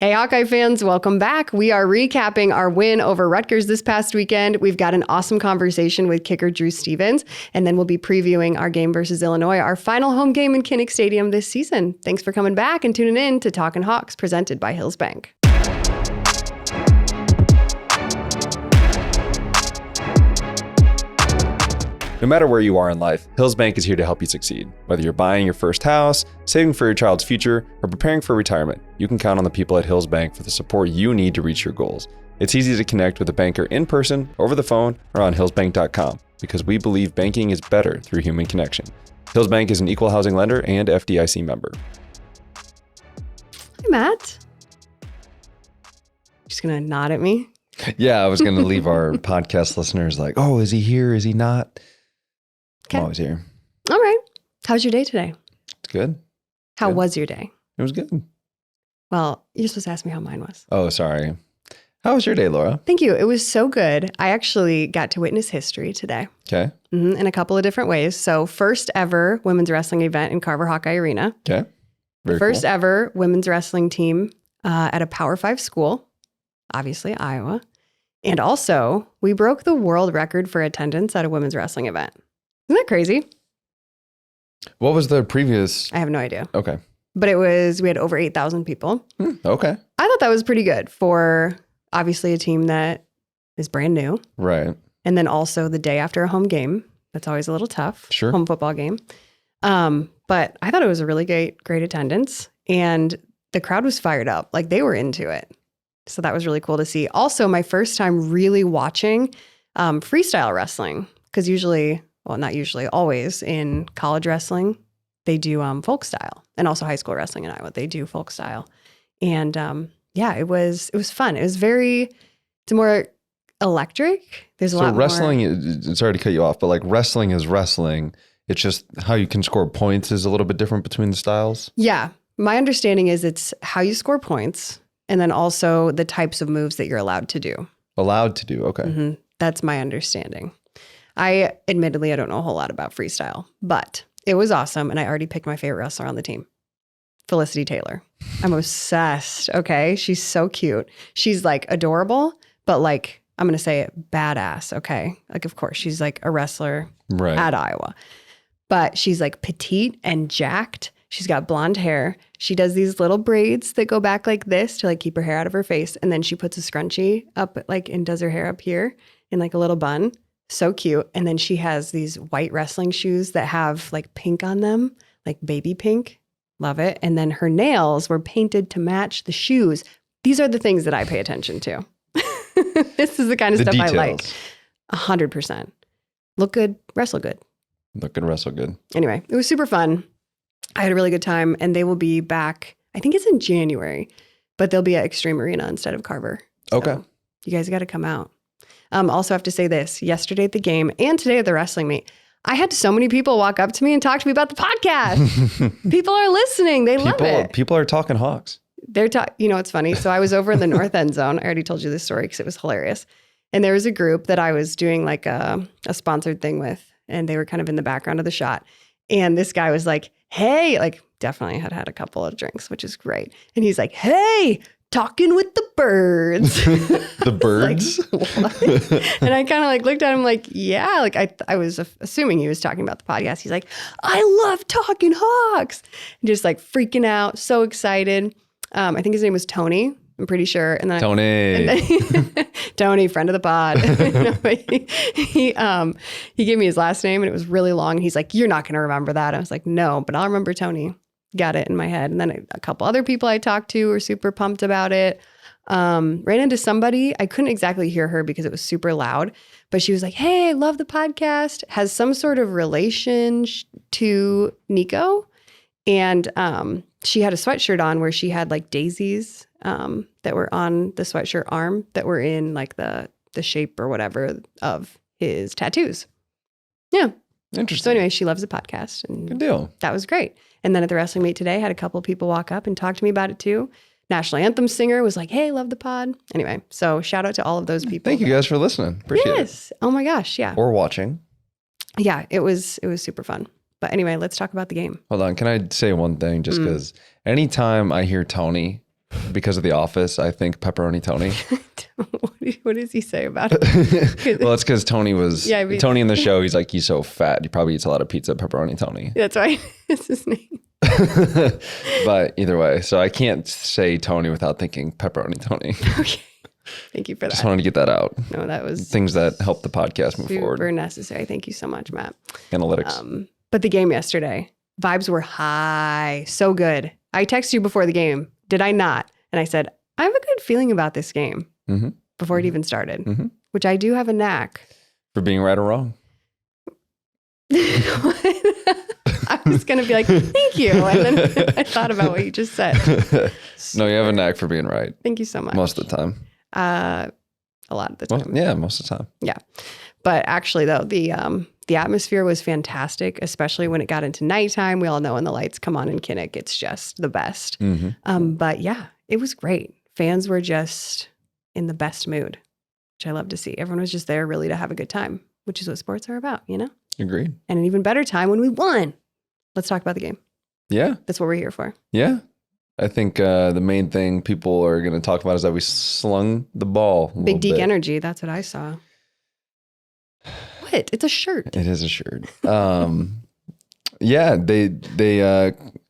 Hey, Hawkeye fans, welcome back. We are recapping our win over Rutgers this past weekend. We've got an awesome conversation with kicker Drew Stevens, and then we'll be previewing our game versus Illinois, our final home game in Kinnick Stadium this season. Thanks for coming back and tuning in to Talkin' Hawks, presented by Hills Bank. No matter where you are in life, Hills Bank is here to help you succeed. Whether you're buying your first house, saving for your child's future, or preparing for retirement, you can count on the people at Hills Bank for the support you need to reach your goals. It's easy to connect with a banker in person, over the phone, or on hillsbank.com because we believe banking is better through human connection. Hills Bank is an equal housing lender and FDIC member. Hi, Matt. Just gonna nod at me. Yeah, I was going to leave our podcast listeners like, oh, is he here? Is he not? Okay. I'm always here. All right. How's your day today? It's good. How Good. was your day? It was good. Well, you're supposed to ask me how mine was. Oh, sorry. How was your day, Laura? Thank you. It was so good. I actually got to witness history today Okay. in a couple of different ways. So first ever women's wrestling event in Carver Hawkeye Arena. Okay. Very First cool. ever women's wrestling team at a Power 5 school, obviously Iowa. And also, we broke the world record for attendance at a women's wrestling event. Isn't that crazy? What was the previous? I have no idea. Okay. But we had over 8,000 people. Okay. I thought that was pretty good for obviously a team that is brand new. Right. And then also the day after a home game. That's always a little tough. Sure. Home football game. But I thought it was a really great attendance. And the crowd was fired up. Like they were into it. So that was really cool to see. Also, my first time really watching freestyle wrestling. Because not usually, always in college wrestling, they do folk style. And also high school wrestling in Iowa, they do folk style. And it was fun. It's more electric. There's a lot more. So wrestling, sorry to cut you off, but like wrestling is wrestling. It's just how you can score points is a little bit different between the styles. Yeah. My understanding is it's how you score points and then also the types of moves that you're allowed to do. Allowed to do. Okay. Mm-hmm. That's my understanding. I don't know a whole lot about freestyle, but it was awesome. And I already picked my favorite wrestler on the team, Felicity Taylor. I'm obsessed. Okay. She's so cute. She's like adorable, but like, I'm going to say it, badass. Okay. Like, of course, she's like a wrestler at Iowa, but she's like petite and jacked. She's got blonde hair. She does these little braids that go back like this to like keep her hair out of her face. And then she puts a scrunchie up like and does her hair up here in like a little bun. So cute. And then she has these white wrestling shoes that have like pink on them, like baby pink. Love it. And then her nails were painted to match the shoes. These are the things that I pay attention to. This is the kind of stuff details. I like. 100%. Look good, wrestle good. Look good, wrestle good. Anyway, it was super fun. I had a really good time, and they will be back, I think it's in January, but they'll be at Extreme Arena instead of Carver. So Okay. You guys got to come out. Also have to say this, yesterday at the game and today at the wrestling meet, I had so many people walk up to me and talk to me about the podcast. People are listening. They love it. People are talking Hawks. It's funny. So I was over in the north end zone. I already told you this story because it was hilarious. And there was a group that I was doing like a sponsored thing with, and they were kind of in the background of the shot. And this guy was like, hey, like definitely had a couple of drinks, which is great. And he's like, hey, talking with the birds. The birds? Like, what? And I kind of like looked at him like, yeah, like I was assuming he was talking about the podcast. He's like, I love talking Hawks. And just like freaking out, so excited. I think his name was Tony. I'm pretty sure. And then Tony, friend of the pod. He gave me his last name and it was really long. He's like, you're not going to remember that. I was like, no, but I'll remember Tony. Got it in my head. And then a couple other people I talked to were super pumped about it. Ran into somebody. I couldn't exactly hear her because it was super loud, but she was like, hey, I love the podcast. Has some sort of relation to Nico. And she had a sweatshirt on where she had like daisies that were on the sweatshirt arm that were in like the shape or whatever of his tattoos. Yeah. Interesting. So anyway, she loves the podcast. And good deal. That was great. And then at the wrestling meet today, had a couple of people walk up and talk to me about it too. National anthem singer was like, hey, love the pod. Anyway, so shout out to all of those people. Thank you guys for listening. Appreciate it. Yes. Oh my gosh. Yeah. Or watching. Yeah, it was super fun. But anyway, let's talk about the game. Hold on. Can I say one thing? Just because anytime I hear Tony because of The Office, I think pepperoni Tony. What does he say about it? Well, it's because Tony was Tony in the show. He's like, he's so fat. He probably eats a lot of pizza. Pepperoni Tony. That's right. It's his name. But either way, so I can't say Tony without thinking pepperoni Tony. Okay. Thank you for that. Just wanted to get that out. No, that was things that help the podcast move forward. Super necessary. Thank you so much, Matt. Analytics. But the game yesterday, vibes were high. So good. I texted you before the game. Did I not? And I said, I have a good feeling about this game before it even started, which I do have a knack. For being right or wrong. I was going to be like, thank you. And then I thought about what you just said. No, you have a knack for being right. Thank you so much. Most of the time. A lot of the time. Well, yeah, most of the time. Yeah. But actually, though, the atmosphere was fantastic, especially when it got into nighttime. We all know when the lights come on in Kinnick, it's just the best. But yeah, it was great. Fans were just in the best mood, which I love to see. Everyone was just there really to have a good time, which is what sports are about, you know? Agreed. And an even better time when we won. Let's talk about the game. Yeah. That's what we're here for. Yeah. I think the main thing people are going to talk about is that we slung the ball. Big Deke energy. That's what I saw. What? It's a shirt. It is a shirt. Yeah, they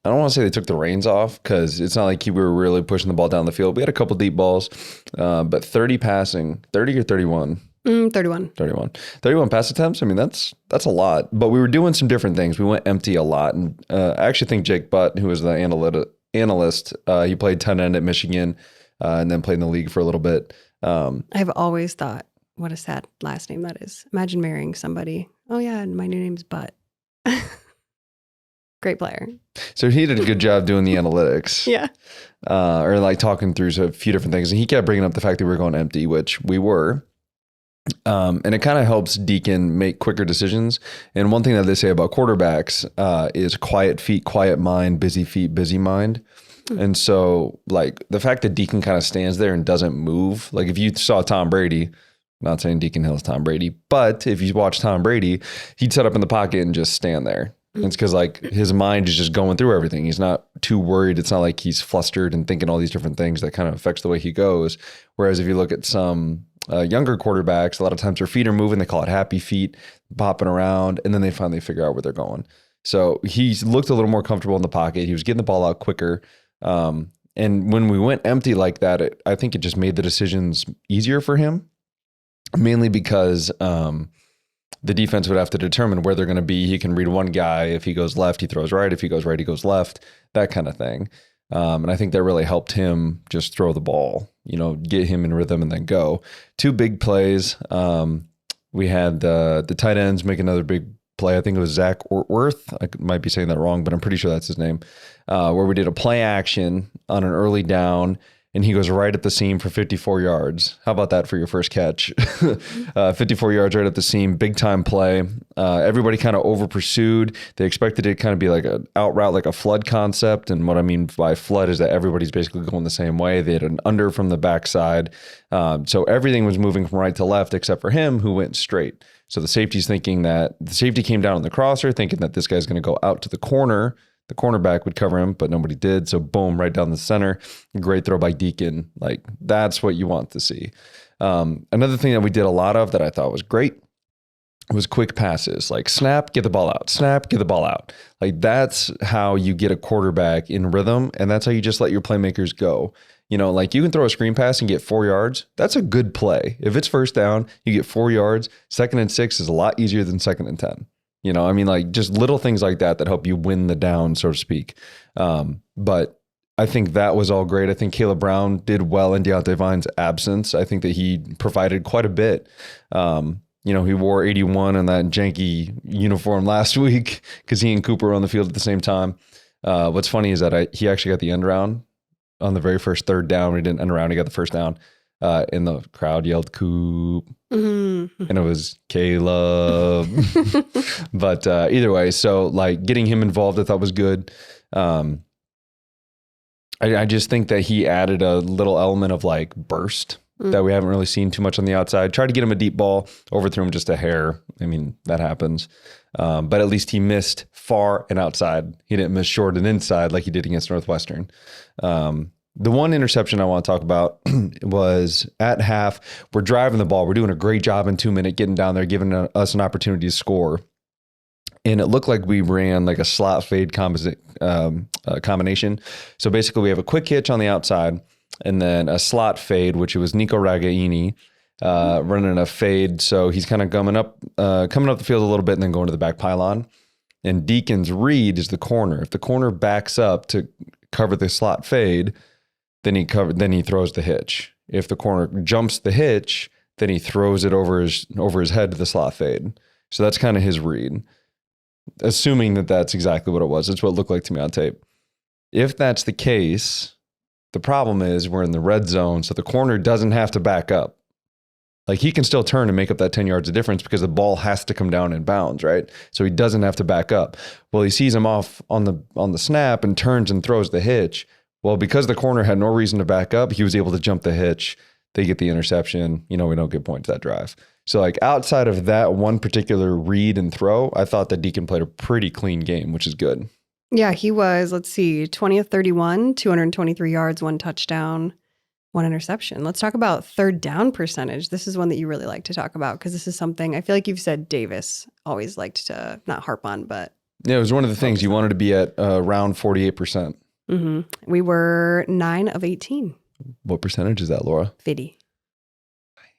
I don't want to say they took the reins off because it's not like we were really pushing the ball down the field. We had a couple deep balls, but 30 passing, 30 or 31? 31. 31 pass attempts. I mean, that's a lot, but we were doing some different things. We went empty a lot. And I actually think Jake Butt, who was the analyst, he played tight end at Michigan and then played in the league for a little bit. I've always thought, what a sad last name that is. Imagine marrying somebody. Oh yeah, my new name's Butt. Great player. So he did a good job doing the analytics. Yeah. Or like talking through a few different things. And he kept bringing up the fact that we were going empty, which we were. And it kind of helps Deacon make quicker decisions. And one thing that they say about quarterbacks is quiet feet, quiet mind, busy feet, busy mind. And so like the fact that Deacon kind of stands there and doesn't move, like if you saw Tom Brady, not saying Deacon Hill's Tom Brady, but if you watch Tom Brady, he'd set up in the pocket and just stand there. It's because like his mind is just going through everything. He's not too worried. It's not like he's flustered and thinking all these different things that kind of affects the way he goes. Whereas if you look at some younger quarterbacks, a lot of times their feet are moving. They call it happy feet, popping around, and then they finally figure out where they're going. So he looked a little more comfortable in the pocket. He was getting the ball out quicker. And when we went empty like that, I think it just made the decisions easier for him, mainly because the defense would have to determine where they're going to be. He can read one guy. If he goes left, he throws right. If he goes right, he goes left, that kind of thing. And I think that really helped him just throw the ball, get him in rhythm and then go. Two big plays. We had the tight ends make another big play. I think it was Zach Ortworth. I might be saying that wrong, but I'm pretty sure that's his name, where we did a play action on an early down. And he goes right at the seam for 54 yards. How about that for your first catch? 54 yards right at the seam, big time play. Everybody kind of over pursued. They expected it to kind of be like an out route, like a flood concept. And what I mean by flood is that everybody's basically going the same way. They had an under from the backside. So everything was moving from right to left except for him who went straight. So the safety's thinking that the safety came down on the crosser, thinking that this guy's going to go out to the corner. The cornerback would cover him, but nobody did. So boom, right down the center. Great throw by Deacon. Like that's what you want to see. Another thing that we did a lot of that I thought was great was quick passes. Like snap, get the ball out. Snap, get the ball out. Like that's how you get a quarterback in rhythm. And that's how you just let your playmakers go. Like you can throw a screen pass and get 4 yards. That's a good play. If it's first down, you get 4 yards. 2nd and 6 is a lot easier than 2nd and 10. Like just little things like that help you win the down, so to speak. But I think that was all great. I think Caleb Brown did well in Deontay Vine's absence. I think that he provided quite a bit. He wore 81 in that janky uniform last week because he and Cooper were on the field at the same time. What's funny is that he actually got the end around on the very first 3rd down. He didn't end around. He got the first down. And the crowd yelled Coop, and it was Caleb. But either way, so like getting him involved, I thought was good. I just think that he added a little element of like burst that we haven't really seen too much on the outside. Tried to get him a deep ball, overthrew him just a hair. I mean, that happens. But at least he missed far and outside. He didn't miss short and inside like he did against Northwestern. The one interception I want to talk about was at half. We're driving the ball. We're doing a great job in 2 minutes, getting down there, giving us an opportunity to score. And it looked like we ran like a slot fade combination. So basically we have a quick hitch on the outside and then a slot fade, which it was Nico Ragaini running a fade. So he's kind of coming up the field a little bit and then going to the back pylon. And Deacon's read is the corner. If the corner backs up to cover the slot fade, then he throws the hitch. If the corner jumps the hitch, then he throws it over his head to the slot fade. So that's kind of his read. Assuming that that's exactly what it was. It's what it looked like to me on tape. If that's the case, the problem is we're in the red zone, so the corner doesn't have to back up. Like he can still turn and make up that 10 yards of difference because the ball has to come down in bounds, right? So he doesn't have to back up. Well, he sees him off on the snap and turns and throws the hitch. Well, because the corner had no reason to back up, he was able to jump the hitch. They get the interception. We don't get points that drive. So like outside of that one particular read and throw, I thought that Deacon played a pretty clean game, which is good. Yeah, he was, 20 of 31, 223 yards, 1 touchdown, 1 interception. Let's talk about third down percentage. This is one that you really like to talk about because this is something I feel like you've said Davis always liked to not harp on, but. Yeah, it was one of the things you wanted to be at around 48%. Mm-hmm. We were 9 of 18. What percentage is that, Laura? 50.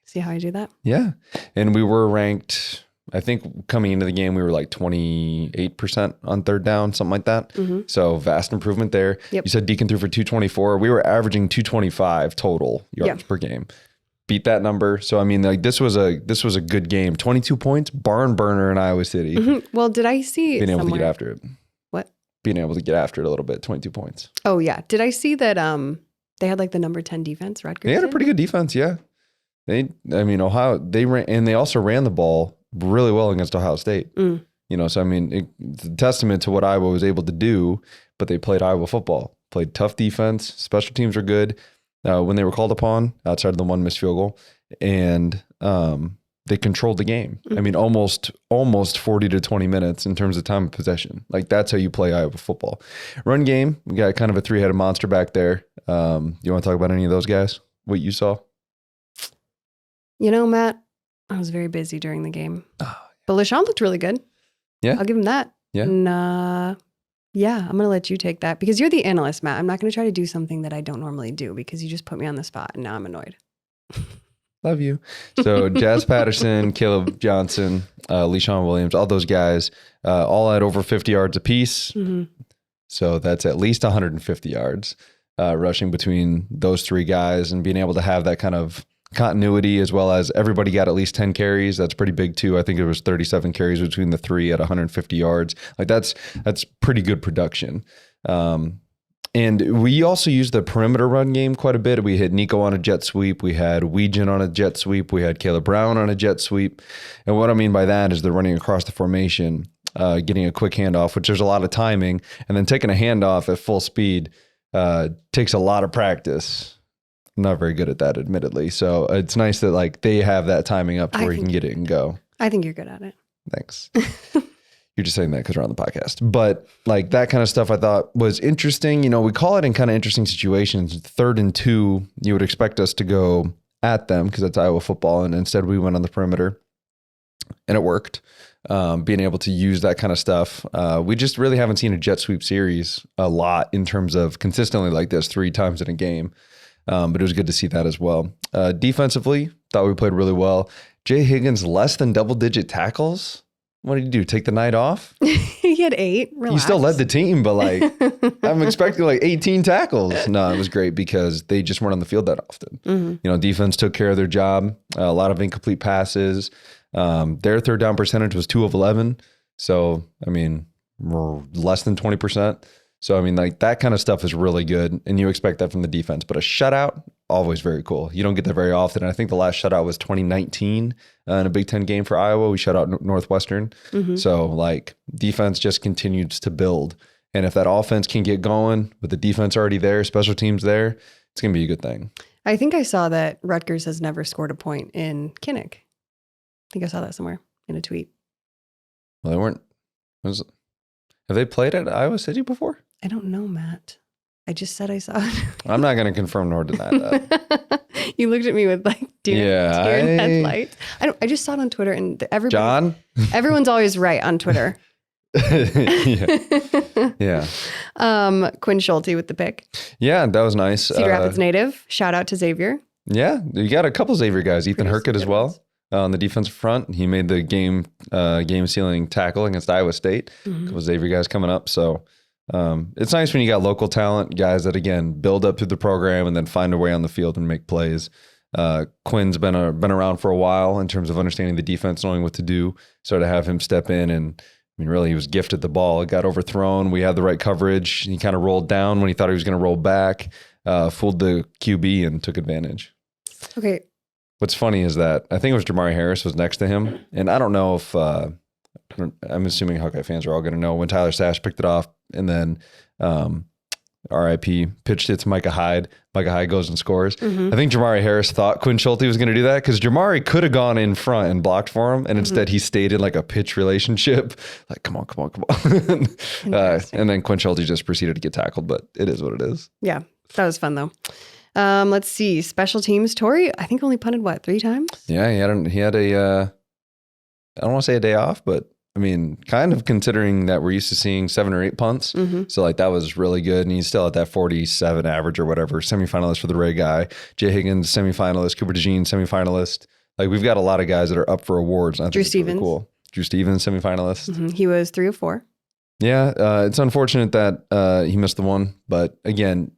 See how I do that? Yeah. And we were ranked, I think coming into the game, we were like 28% on third down, something like that. Mm-hmm. So vast improvement there. Yep. You said Deacon threw for 224. We were averaging 225 total yards per game. Beat that number. So, I mean, like this was a good game. 22 points, barn burner in Iowa City. Mm-hmm. Well, did I see being able to get after it? What? Being able to get after it a little bit, 22 points. Oh, yeah. Did I see that they had like the number 10 defense, Rutgers? They had a pretty good defense, yeah. Ohio, they ran, and they also ran the ball really well against Ohio State. So I mean, it's a testament to what Iowa was able to do, but they played Iowa football, played tough defense. Special teams are good when they were called upon outside of the 1 missed field goal, and they controlled the game. I mean, almost 40 to 20 minutes in terms of time of possession. Like that's how you play Iowa football. Run game, we got kind of a 3-headed monster back there. You want to talk about any of those guys? What you saw? Matt, I was very busy during the game. Oh, yeah. But LaShawn looked really good. Yeah. I'll give him that. Yeah. And, I'm going to let you take that because you're the analyst, Matt. I'm not going to try to do something that I don't normally do because you just put me on the spot and now I'm annoyed. Love you. So Jazz Patterson, Caleb Johnson, LeSean Williams, all those guys, all at over 50 yards apiece. Mm-hmm. So that's at least 150 yards rushing between those 3 guys and being able to have that kind of continuity as well as everybody got at least 10 carries. That's pretty big too. I think it was 37 carries between the 3 at 150 yards. Like that's pretty good production. And we also used the perimeter run game quite a bit. We had Nico on a jet sweep. We had Weejan on a jet sweep. We had Caleb Brown on a jet sweep. And what I mean by that is they're running across the formation, getting a quick handoff, which there's a lot of timing, and then taking a handoff at full speed takes a lot of practice. I'm not very good at that, admittedly. So it's nice that like they have that timing up to where you can get it and go. I think you're good at it. Thanks. You're just saying that because we're on the podcast. But like that kind of stuff I thought was interesting. We call it in kind of interesting situations. 3rd and 2, you would expect us to go at them because that's Iowa football. And instead we went on the perimeter and it worked. Being able to use that kind of stuff. We just really haven't seen a jet sweep series a lot in terms of consistently like this 3 times in a game. But it was good to see that as well. Defensively, thought we played really well. Jay Higgins, less than double-digit tackles. What did you do? Take the night off? He had 8. Relax. You still led the team, but like I'm expecting like 18 tackles. No, it was great because they just weren't on the field that often. Mm-hmm. Defense took care of their job. A lot of incomplete passes. Their third down percentage was 2 of 11. So, I mean, we're less than 20%. So, I mean, like that kind of stuff is really good. And you expect that from the defense. But a shutout, always very cool. You don't get that very often. And I think the last shutout was 2019 in a Big Ten game for Iowa. We shut out Northwestern. Mm-hmm. So, like, defense just continues to build. And if that offense can get going with the defense already there, special teams there, it's going to be a good thing. I think I saw that Rutgers has never scored a point in Kinnick. I think I saw that somewhere in a tweet. Well, they weren't. Have they played at Iowa City before? I don't know, Matt. I just said I saw it. I'm not going to confirm nor deny that. You looked at me with like deer in headlights. I just saw it on Twitter, and everyone's always right on Twitter. Yeah. Quinn Schulte with the pick. Yeah, that was nice. Cedar Rapids native. Shout out to Xavier. Yeah, you got a couple Xavier guys. Ethan Herkett as well on the defensive front. He made the game sealing tackle against Iowa State. A couple Xavier guys coming up. So it's nice when you got local talent, guys that again build up through the program and then find a way on the field and make plays. Quinn's been around for a while in terms of understanding the defense, knowing what to do. So to have him step in and really, he was gifted the ball. It got overthrown. We had the right coverage. He kind of rolled down when he thought he was going to roll back, fooled the QB and took advantage. Okay. What's funny is that I think it was Jamari Harris was next to him. And I don't know if, I'm assuming Hawkeye fans are all going to know when Tyler Sash picked it off and then RIP pitched it to Micah Hyde. Micah Hyde goes and scores. I think Jamari Harris thought Quinn Schulte was going to do that because Jamari could have gone in front and blocked for him. And instead he stayed in like a pitch relationship. Like, come on. And then Quinn Schulte just proceeded to get tackled, but it is what it is. Yeah, that was fun though. Let's see. Special teams. Tori, I think only punted 3 times? Yeah, he had I don't want to say a day off, but I mean, kind of considering that we're used to seeing 7 or 8 punts. So like that was really good. And he's still at that 47 average or whatever, semifinalist for the Ray guy. Jay Higgins, semifinalist. Cooper DeJean, semifinalist. Like we've got a lot of guys that are up for awards. I think Drew it's really Stevens. cool. Drew Stevens, semifinalist. He was 3 of 4. Yeah. It's unfortunate that he missed the one, but again,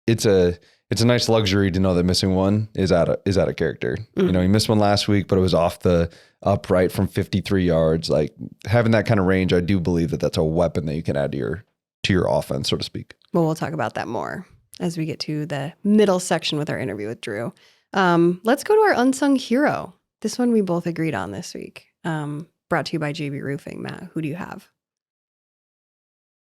it's a nice luxury to know that missing one is out of character. You know, he missed one last week, but it was off the upright from 53 yards. Like having that kind of range, I do believe that that's a weapon that you can add to your offense, so to speak. Well, we'll talk about that more as we get to the middle section with our interview with Drew. Let's go to our unsung hero. This one we both agreed on this week. Brought to you by JB Roofing. Matt, who do you have?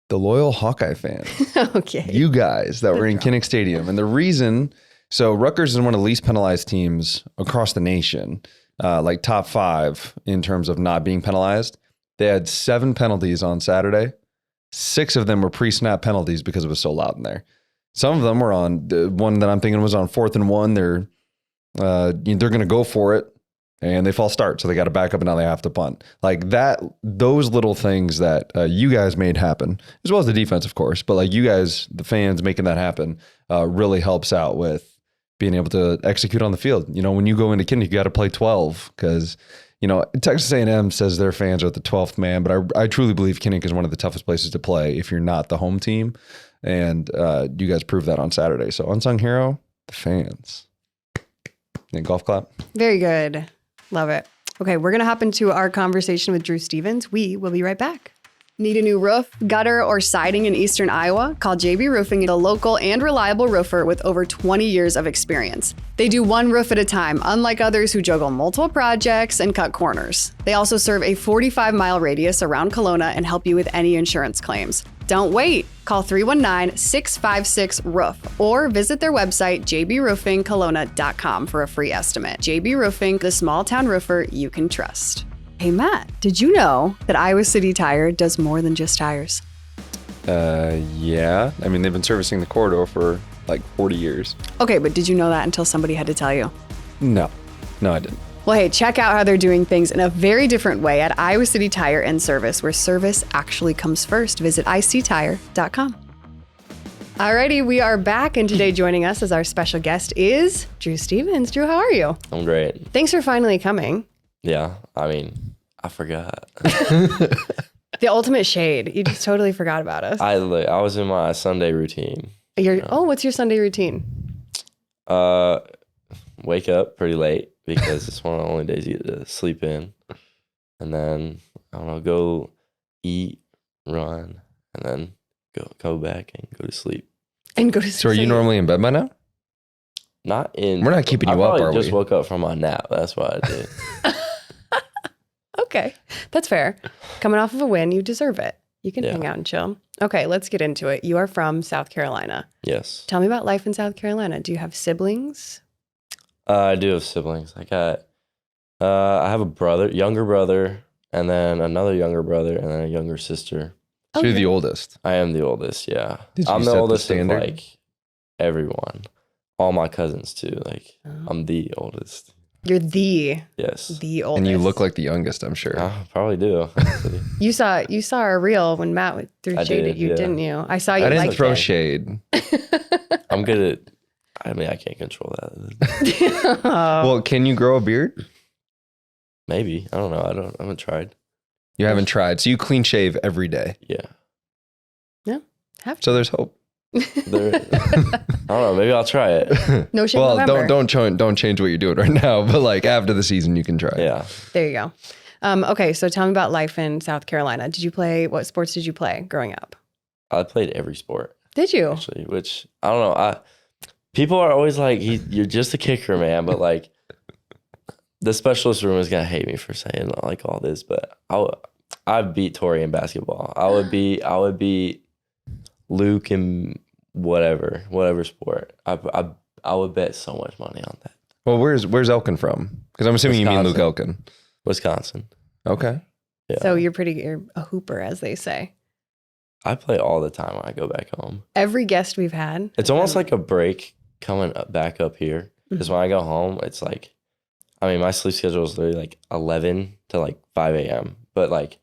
The loyal Hawkeye fans. Okay. You guys that were in Kinnick Stadium. And the reason, so Rutgers is one of the least penalized teams across the nation, like top 5 in terms of not being penalized. They had 7 penalties on Saturday. 6 of them were pre-snap penalties because it was so loud in there. Some of them were on, the one that I'm thinking was on 4th and 1. They're going to go for it. And they false start, so they got to back up and now they have to punt. Like that, those little things that you guys made happen, as well as the defense, of course, but like you guys, the fans making that happen really helps out with being able to execute on the field. You know, when you go into Kinnick, you got to play 12 because, you know, Texas A&M says their fans are the 12th man, but I truly believe Kinnick is one of the toughest places to play if you're not the home team. And you guys proved that on Saturday. So unsung hero, the fans. And golf clap. Very good. Love it. Okay, we're going to hop into our conversation with Drew Stevens. We will be right back. Need a new roof, gutter, or siding in Eastern Iowa? Call JB Roofing, the local and reliable roofer with over 20 years of experience. They do one roof at a time, unlike others who juggle multiple projects and cut corners. They also serve a 45-mile radius around Kelowna and help you with any insurance claims. Don't wait. Call 319-656-ROOF or visit their website, jbroofingkelowna.com for a free estimate. JB Roofing, the small town roofer you can trust. Hey, Matt, did you know that Iowa City Tire does more than just tires? Yeah. I mean, they've been servicing the corridor for like 40 years. Okay, but did you know that until somebody had to tell you? No, I didn't. Well, hey, check out how they're doing things in a very different way at Iowa City Tire and Service, where service actually comes first. Visit ictire.com. Alrighty, we are back, and today joining us as our special guest is Drew Stevens. Drew, how are you? I'm great. Thanks for finally coming. Yeah, I mean, I forgot. The ultimate shade. You just totally forgot about us. I was in my Sunday routine. What's your Sunday routine? Wake up pretty late because it's one of the only days you get to sleep in. And then, I don't know, go eat, run, and then go back and go to sleep. So are you normally in bed by now? Not in. We're not keeping you up, are we? I just woke up from my nap. That's what I did. Okay, that's fair. Coming off of a win, you deserve it. You can hang out and chill. Okay, let's get into it. You are from South Carolina. Yes. Tell me about life in South Carolina. Do you have siblings? I do have siblings. I have a younger brother, and then another younger brother, and then a younger sister. So you're the oldest. I am the oldest, yeah. Did you I'm set the the oldest of standard? like everyone. All my cousins too. Like Oh. I'm the oldest. You're the Yes. oldest. And you look like the youngest, I'm sure. I probably do. actually. You saw our reel when Matt threw I shade did, at you, yeah. didn't you? I saw you. I didn't like throw it. shade. I'm good at. I mean, I can't control that. Oh. Well, can you grow a beard? Maybe I don't know. I haven't tried. You haven't tried. So you clean shave every day. Yeah. Have to. So there's hope. There, I don't know. Maybe I'll try it. No shade Well, November. don't change what you're doing right now, but like after the season you can try. Yeah. There you go. Okay, so tell me about life in South Carolina. What sports did you play growing up? I played every sport Did you? actually, which I don't know. People are always like, "You're just a kicker, man," but like, the specialist room is gonna hate me for saying like all this, but I beat Tori in basketball. I would beat Luke in whatever sport. I would bet so much money on that. Well, where's Elkin from? Because I'm assuming you mean Luke Elkin. Wisconsin. Okay. Yeah. So you're a hooper, as they say. I play all the time when I go back home. Every guest we've had. It's almost like a break coming back up here. Because when I go home, it's like, I mean, my sleep schedule is literally like 11 to like 5 a.m. But like,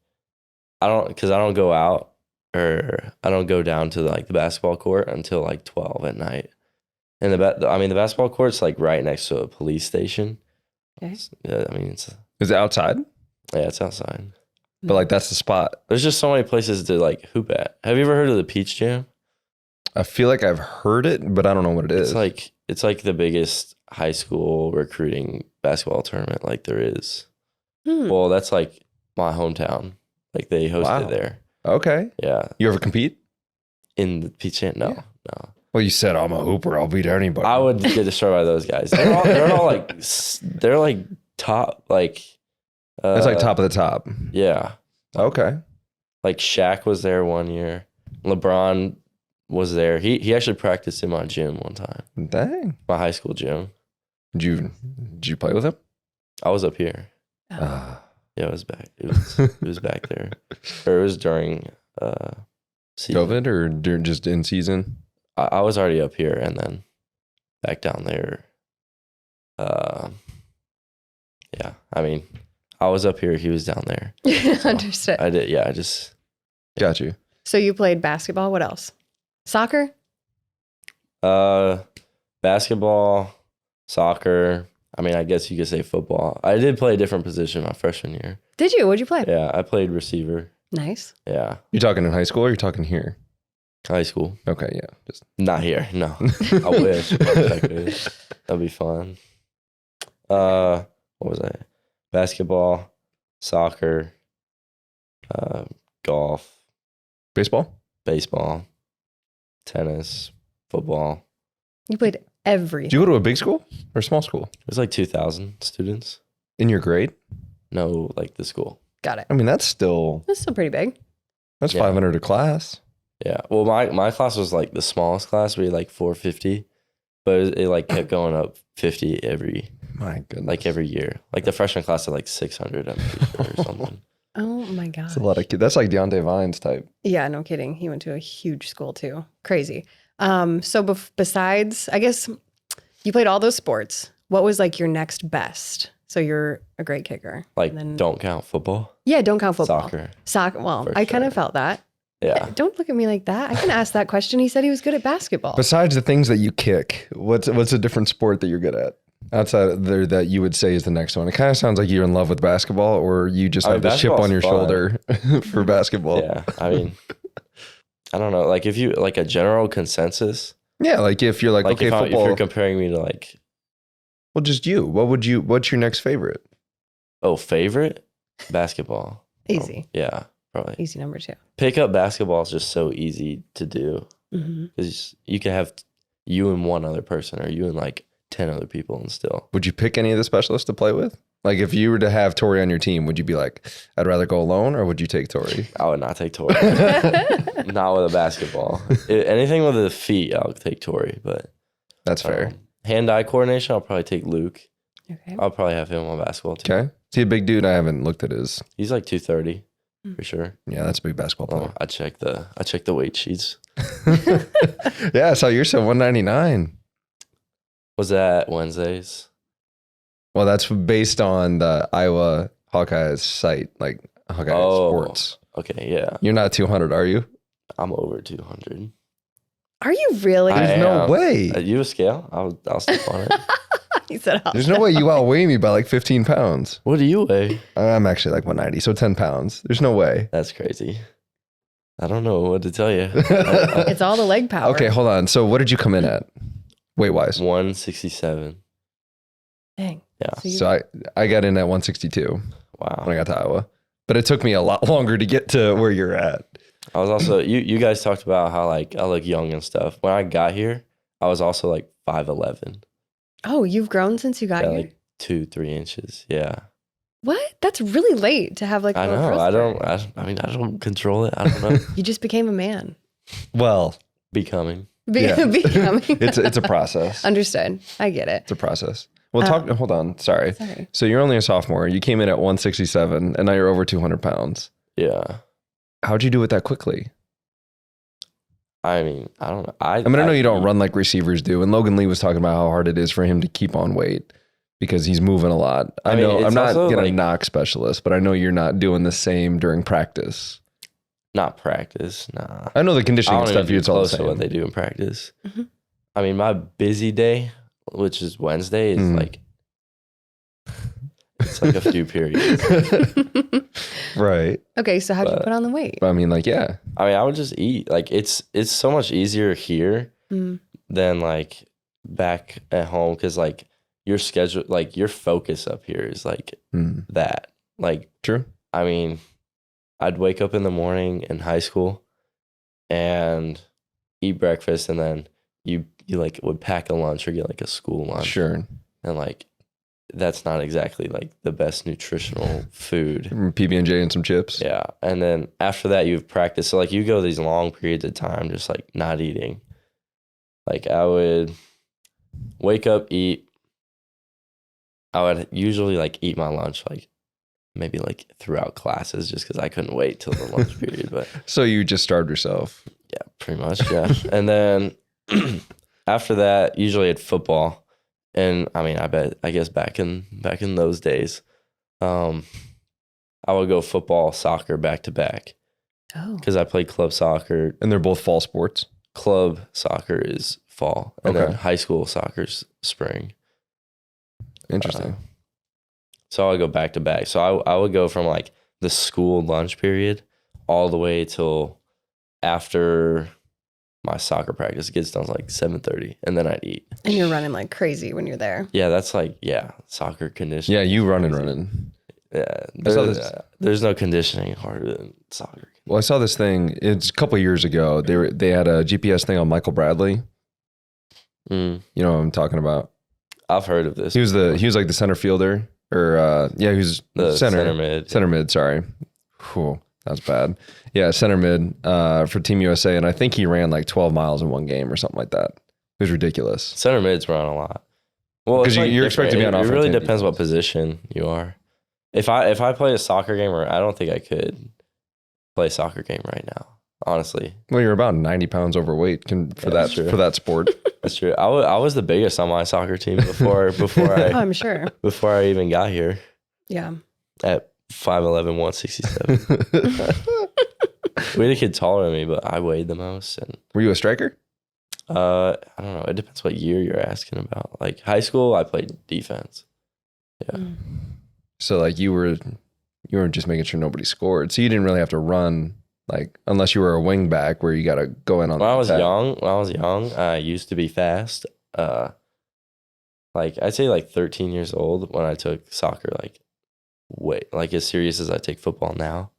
I don't go out or I don't go down to like the basketball court until like 12 at night. And the basketball court's like right next to a police station. Okay. Yeah, I mean, Is it outside? it's outside. But like that's the spot. There's just so many places to like hoop at. Have you ever heard of the Peach Jam? I feel like I've heard it, but I don't know what it is. It's like the biggest high school recruiting basketball tournament like there is. Well, that's like my hometown. Like they host it there. Okay. Yeah. You ever compete? In the Peach Jam? No, Yeah. no. Well, you said I'm a hooper. I'll beat anybody. I would get destroyed by those guys. They're all like they're like top like. It's like top of the top. Yeah. Okay. Like Shaq was there one year. LeBron was there. He actually practiced in my gym one time. Dang. My high school gym. Did you play with him? I was up here. Oh. Yeah, it was back. It was back there. Or it was during season. COVID or just in season? I was already up here and then back down there. Yeah. I mean, I was up here. He was down there. So Understood. I did. Yeah. I just. Got you. So you played basketball. What else? Soccer? Basketball, soccer. I mean, I guess you could say football. I did play a different position my freshman year. Did you? What'd you play? Yeah, I played receiver. Nice. Yeah, You talking in high school or you talking here? high school. Okay, yeah. Just Not here. No, I wish. I could. That'd be fun. What was I? Basketball, soccer, golf, baseball? baseball, tennis, football. You played everything. Did you go to a big school or a small school? It was like 2,000 students. In your grade? No, like the school. Got it. I mean, that's still That's still pretty big. that's Yeah. 500 a class. Yeah. Well, my class was like the smallest class. We had like 450, but it like kept going up 50 My goodness. every year. Like the freshman class had like 600, I'm pretty sure, or something. Oh my gosh. That's a lot of kids. That's like Deontay Vines type. Yeah, no kidding. He went to a huge school too. Crazy. So besides, I guess you played all those sports. What was like your next best? So you're a great kicker. Like, And then- don't count football, Yeah, don't count football. soccer. Soccer. Well, For I kind sure. of felt that. Yeah. Don't look at me like that. I can ask that question. He said he was good at basketball. Besides the things that you kick, what's a different sport that you're good at? Outside of there that you would say is the next one. It kind of sounds like you're in love with basketball or you just I have mean, the chip on your basketball's shoulder for basketball. Yeah. I mean, I don't know. Like if you like a general consensus, Yeah, like if you're like, like okay, if football. you're comparing me to like, Well, just you. What's your next favorite? favorite basketball. Easy. Yeah, probably. Easy number 2. Pick up basketball is just so easy to do. Mm-hmm. Because you can have you and one other person or you and like 10 other people and still. Would you pick any of the specialists to play with? Like if you were to have Tori on your team, would you be like, I'd rather go alone or would you take Tori? I would not take Tori. Not with a basketball. Anything with the feet, I'll take Tori. But That's fair. hand-eye coordination, I'll probably take Luke. Okay. I'll probably have him on basketball too. Okay. Is he a big dude? I haven't looked at his. He's like 230. for sure. Yeah, that's a big basketball player. I check the weight sheets. Yeah, I saw yours at 199. Was that Wednesdays? Well, that's based on the Iowa Hawkeye site, like Hawkeye Sports. Okay, yeah. You're not 200, are you? I'm over 200. Are you really? There's no way. You a scale? I'll step on it. He said, There's no way you outweigh me by like 15 pounds. What do you weigh? I'm actually like 190, so 10 pounds. There's no way. That's crazy. I don't know what to tell you. it's all the leg power. Okay, hold on. So what did you come in at, weight-wise? 167. Dang. Yeah. So I got in at 162 Wow. when I got to Iowa. But it took me a lot longer to get to where you're at. I was also, you guys talked about how like I look young and stuff. When I got here, I was also like 5'11". Oh, you've grown since you got here? Like 2-3 inches. Yeah. What? That's really late to have like a I little know. growth spurt. I mean, I don't control it. I don't know. You just became a man. Well, Becoming. Becoming. it's a process. Understood. I get it. It's a process. Well, hold on. Sorry. Sorry. So you're only a sophomore. You came in at 167 and now you're over 200 pounds. Yeah. How'd you do it that quickly? I mean, I don't know. I know you don't run like receivers do. And Logan Lee was talking about how hard it is for him to keep on weight because he's moving a lot. I mean, know I'm not also, going to like, knock specialists, but I know you're not doing the same during practice. Not practice. Nah. I know the conditioning I don't stuff, even do it's all the close to same. what they do in practice. Mm-hmm. I mean, my busy day, which is Wednesday, is like, it's like a few periods. Right. Okay, so how'd you put on the weight? I mean, like, yeah. I mean, I would just eat. Like, it's so much easier here than like back at home because like your schedule, like your focus up here is like that. Like, True. I mean, I'd wake up in the morning in high school and eat breakfast, and then you like would pack a lunch or get like a school lunch. Sure. And like that's not exactly like the best nutritional food. PB&J and some chips. Yeah. And then after that you've practiced. So like you go these long periods of time just like not eating. Like I would wake up, eat. I would usually like eat my lunch like maybe like throughout classes just because I couldn't wait till the lunch period. But So you just starved yourself. yeah, pretty much. Yeah. And then after that, usually at football. And I mean, I guess back in those days, I would go football, soccer back to back. Oh. Because I played club soccer. And they're both fall sports. Club soccer is fall. And then Okay. high school soccer's spring. Interesting. So I would go back to back. So I would go from like the school lunch period all the way till after my soccer practice gets done like 7:30, and then I'd eat. And you're running like crazy when you're there. Yeah, that's like soccer conditioning. Yeah, you running. Yeah, this- there's no conditioning harder than soccer. Well, I saw this thing. It's a couple years ago. They had a GPS thing on Michael Bradley. You know what I'm talking about? I've heard of this. He was like the center fielder, or he was The center mid. Center mid. Sorry, whew, that was bad. Yeah, center mid for Team USA, and I think he ran like 12 miles in one game or something like that. It was ridiculous. Center mids run a lot. Well, 'Cause you're expected to be on It offense really and depends what defense. position you are. If I play a soccer game, or I don't think I could play a soccer game right now. Honestly, Well, you're about 90 pounds overweight for that's true. that sport. that's true. I was the biggest on my soccer team before Oh, I'm sure. before I even got here Yeah. at 5'11", 167. We had a kid taller than me, but I weighed the most. And Were you a striker? I don't know. It depends what year you're asking about. Like high school, I played defense. Yeah. So like you were just making sure nobody scored. So you didn't really have to run, like, unless you were a wing back where you got to go in on. When I was attack. young, I used to be fast. Like I'd say like 13 years old when I took soccer, like as serious as I take football now.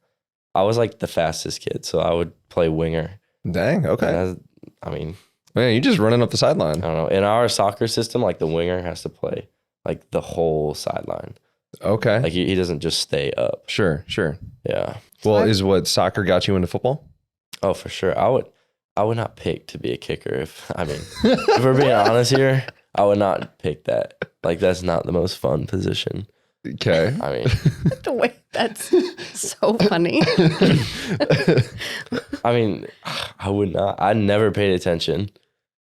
I was like the fastest kid, so I would play winger. Dang. Okay. And I mean, Man, you just running up the I sideline. don't know. In our soccer system, like the winger has to play like the whole sideline. Okay. Like he doesn't just stay up. Sure. Yeah. Well, is what soccer got you into football? Oh, for sure. I would not pick to be a kicker if we're being honest here, I would not pick that. Like that's not the most fun position. Okay. I mean, The way that's so funny. I mean, I would not. I never paid attention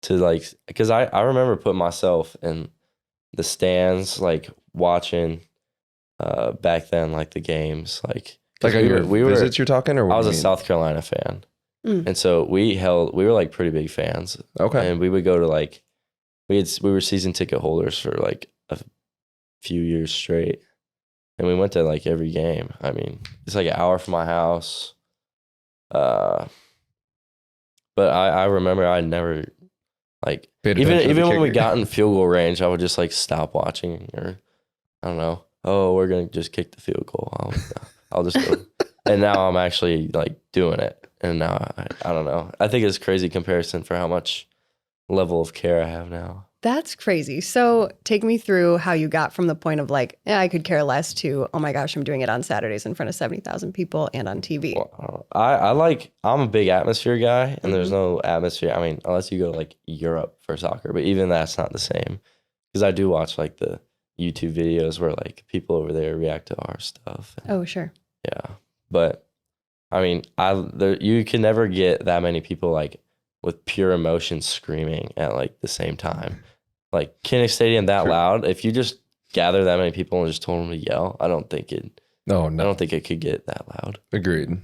to like, because I remember putting myself in the stands, like watching back then, like the games, like Like on your visits you're talking, or what I was do a you mean? South Carolina fan, Mm. and so we were like pretty big fans, Okay. and we would go to like we were season ticket holders for like a few years straight, and we went to like every game. I mean, it's like an hour from my house. But I remember I never like Paid attention to the even when we kicker. got in field goal range, I would just like stop watching, or I don't know. Oh, we're gonna just kick the field goal. I'll just go. And now I'm actually like doing it, and now I don't know. I think it's a crazy comparison for how much level of care I have now. That's crazy. So take me through how you got from the point of like, I could care less to, oh my gosh, I'm doing it on Saturdays in front of 70,000 people and on TV. Well, I'm a big atmosphere guy, and there's no atmosphere. I mean, unless you go to like Europe for soccer, but even that's not the same. Because I do watch like the YouTube videos where like people over there react to our stuff. Oh, sure. Yeah, but I mean, you can never get that many people like with pure emotion screaming at like the same time. Like Kinnick Stadium that Sure. loud. If you just gather that many people and just told them to yell, I don't think it could get that loud. Agreed.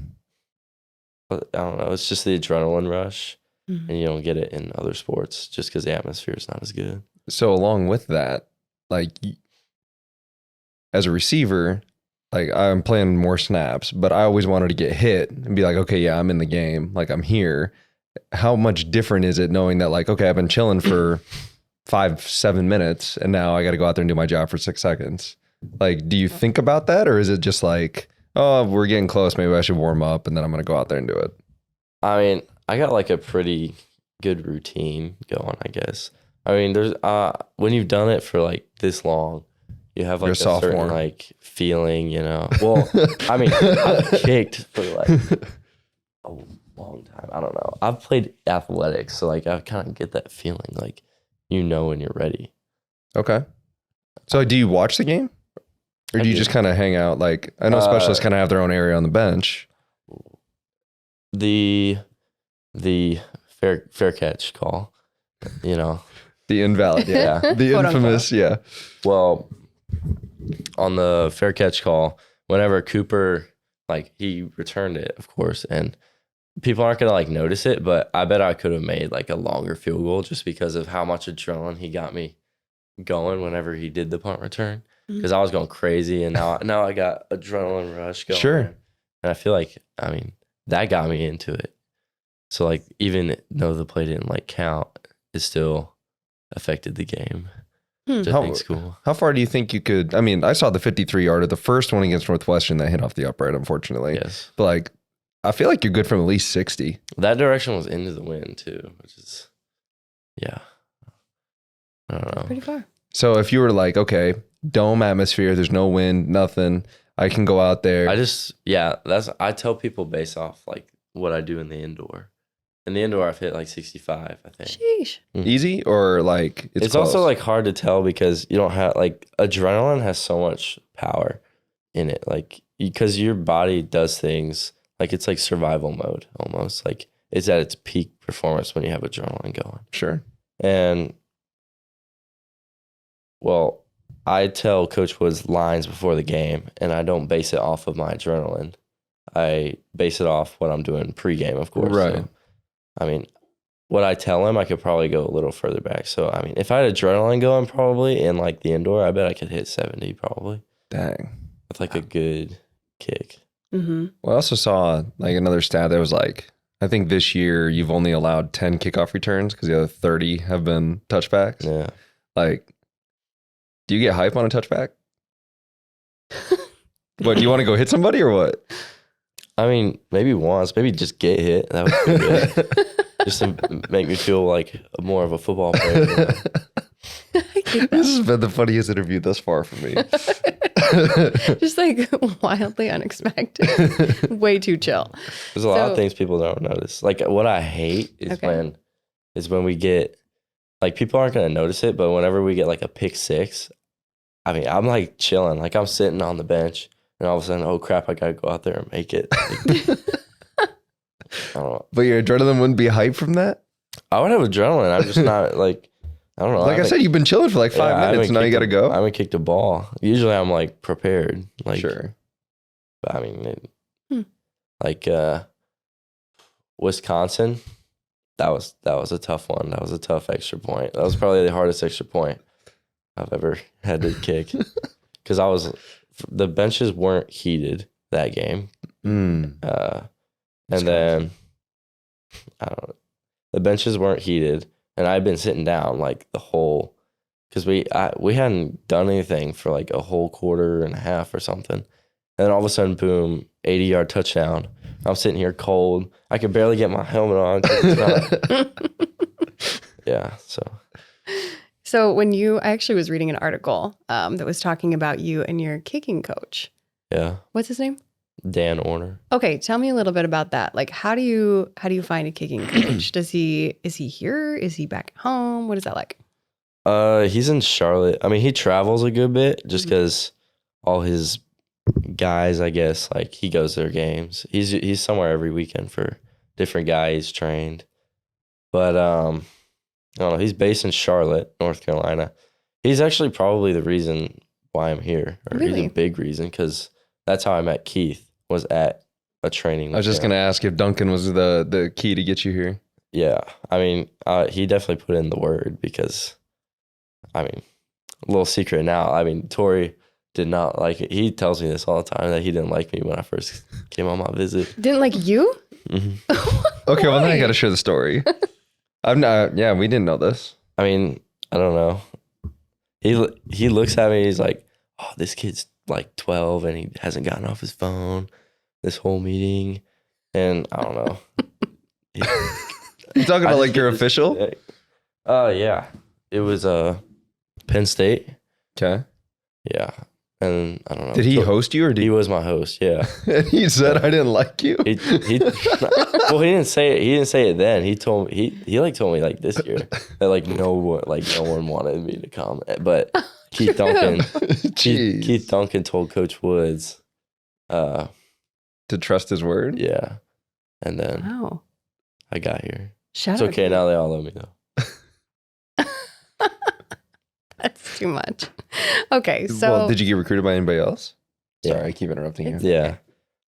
But I don't know. It's just the adrenaline rush, Mhm. and you don't get it in other sports just because the atmosphere is not as good. So along with that, like as a receiver, like I'm playing more snaps, but I always wanted to get hit and be like, okay, yeah, I'm in the game. Like I'm here. How much different is it knowing that like, okay, I've been chilling for 5-7 minutes and now I got to go out there and do my job for 6 seconds. Like, do you think about that? Or is it just like, oh, we're getting close. Maybe I should warm up and then I'm going to go out there and do it. I mean, I got like a pretty good routine going, I guess. I mean, there's when you've done it for like this long, you have like You're a a sophomore. certain like feeling, you know. Well, I mean, I've kicked for like a long time. I don't know. I've played athletics, so like I kind of get that feeling, like you know when you're ready. Okay. So do you watch the game? Or I do you do. just kind of hang out? Like, I know specialists kind of have their own area on the bench. The fair catch call, you know. The invalid, yeah. Yeah. The Quote, infamous, yeah. Well, on the fair catch call, whenever Cooper, like he returned it, of course, and people aren't gonna like notice it, but I bet I could have made like a longer field goal just because of how much adrenaline he got me going whenever he did the punt return. Because I was going crazy, and now I got adrenaline rush going. Sure. And I feel like, I mean, that got me into it. So like, even though the play didn't like count, it still affected the game. Which I think's cool. How far do you think you could? I mean, I saw the 53-yarder, the first one against Northwestern that hit off the upright, unfortunately. Yes. But like, I feel like you're good from at least 60. That direction was into the wind too, which is, yeah. I don't know. Pretty far. So if you were like, okay, dome atmosphere, there's no wind, nothing, I can go out there. I tell people based off like what I do in the indoor. In the indoor, I've hit like 65, I think. Sheesh. Easy or like It's close? also like hard to tell because you don't have like adrenaline has so much power in it, like because your body does things like it's like survival mode almost. Like it's at its peak performance when you have adrenaline going. Sure. And well, I tell Coach Woods lines before the game, and I don't base it off of my adrenaline. I base it off what I'm doing pregame, of course. Right. So, I mean, what I tell him, I could probably go a little further back. So, I mean, if I had adrenaline going probably in like the indoor, I bet I could hit 70 probably Dang. with like a good kick. Mm-hmm. Well, I also saw like another stat that was like, I think this year you've only allowed 10 kickoff returns because the other 30 have been touchbacks. Yeah. Like, do you get hype on a touchback? What, do you want to go hit somebody or what? I mean, maybe once, maybe just get hit. That would be good. Just to make me feel like more of a football player. You know? This has been the funniest interview thus far for me. Just like wildly unexpected. Way too chill. There's a lot So- of things people don't notice. Like what I hate is Okay. when we get like people aren't gonna notice it, but whenever we get like a pick six, I mean, I'm like chilling. Like I'm sitting on the bench and all of a sudden, oh crap, I got to go out there and make it. Like, I don't know. But your adrenaline wouldn't be hype from that? I would have adrenaline. I'm just not like, I don't know. Like I said, you've been chilling for like 5 minutes. Now you got to go. I haven't kicked a ball. Usually I'm like prepared. Like, Sure. But I mean, like Wisconsin, that was a tough one. That was a tough extra point. That was probably the hardest extra point I've ever had to kick. Because the benches weren't heated that game. And then, I don't know, the benches weren't heated. And I'd been sitting down like the whole, because we hadn't done anything for like a whole quarter and a half or something. And then all of a sudden, boom, 80-yard touchdown. I'm sitting here cold. I could barely get my helmet on. Yeah, So when I actually was reading an article that was talking about you and your kicking coach. Yeah. What's his name? Dan Orner. Okay, tell me a little bit about that. Like, how do you find a kicking coach? Is he here? Is he back at home? What is that like? He's in Charlotte. I mean, he travels a good bit just because all his guys, I guess, like he goes to their games. He's somewhere every weekend for different guys trained. But I don't know. He's based in Charlotte, North Carolina. He's actually probably the reason why I'm here, or Really? he's a big reason, because that's how I met Keith. Was at a training. I was just going to ask if Duncan was the key to get you here. Yeah. I mean, he definitely put in the word because, I mean, a little secret now. I mean, Tori did not like it. He tells me this all the time that he didn't like me when I first came on my visit. Didn't like you? Mm-hmm. Okay, well, then I got to share the story. I'm not, yeah, we didn't know this. I mean, I don't know. He looks at me, he's like, oh, this kid's like 12 and he hasn't gotten off his phone this whole meeting. And I don't know. You talking about like your official? Yeah. It was Penn State. Okay. Yeah. And I don't know. Did he host you or did he was my host, yeah. And he said I didn't like you? Well, he didn't say it. He didn't say it then. He told me he like told me like this year that like no one wanted me to come. But Keith Duncan Keith Duncan told Coach Woods to trust his word? Yeah. And then Wow. I got here. Shout It's out okay, to now they all love me though. That's too much. Okay, so Well, did you get recruited by anybody else? Yeah. Sorry, I keep interrupting you. Yeah.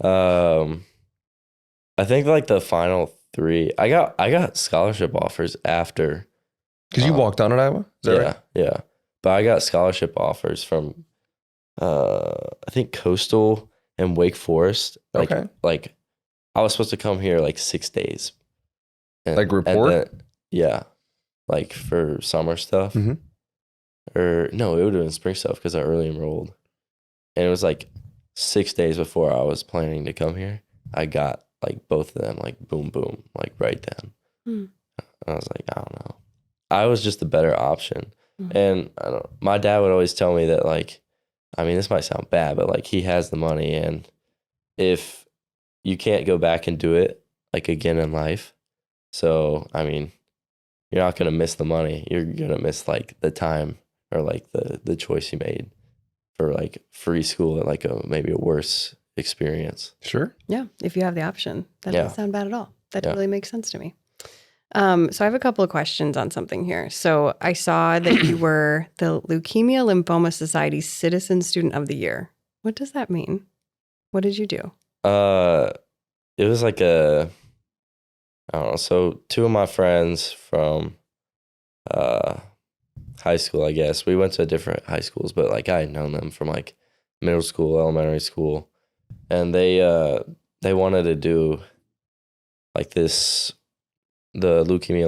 I think like the final 3, I got scholarship offers after. Because you walked on at Iowa? Is that right? Yeah. But I got scholarship offers from I think Coastal and Wake Forest. Like, Okay. Like I was supposed to come here like 6 days. Like report? Yeah. Like for summer stuff. Mhm. Or no, it would have been spring stuff because I early enrolled. And it was like 6 days before I was planning to come here. I got like both of them, like boom, boom, like right then. I was like, I don't know. I was just the better option. And I don't. My dad would always tell me that, like, I mean, this might sound bad, but like he has the money, and if you can't go back and do it like again in life, so I mean, you're not gonna miss the money. You're gonna miss like the time or like the choice you made for like free school at like maybe a worse experience. Sure. yeah, if you have the option, that Yeah. doesn't sound bad at all. That Yeah. really makes sense to me. So I have a couple of questions on something here. So I saw that you were the Leukemia Lymphoma Society Citizen Student of the Year. What does that mean? What did you do? It was like I don't know. So 2 of my friends from high school, I guess, we went to different high schools, but like I had known them from like middle school, elementary school, and they wanted to do like this, the Leukemia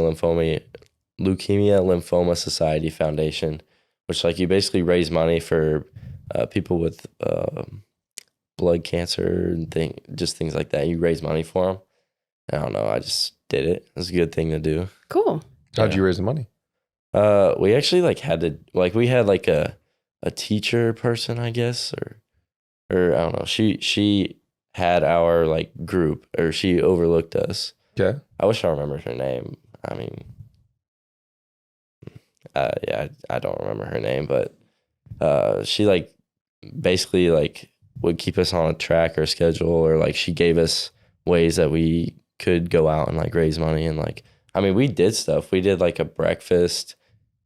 Lymphoma Society Foundation, which like you basically raise money for people with blood cancer and things like that. You raise money for them. I don't know. I just did it. It was a good thing to do. Cool. How'd you raise the money? We actually like had to we had like a teacher person, I guess, or I don't know. She had our like group, or she overlooked us. Okay. I wish I remembered her name. I mean, yeah, I don't remember her name, but she like basically like would keep us on a track or schedule, or like she gave us ways that we could go out and like raise money. And like, I mean, we did stuff. We did like a breakfast.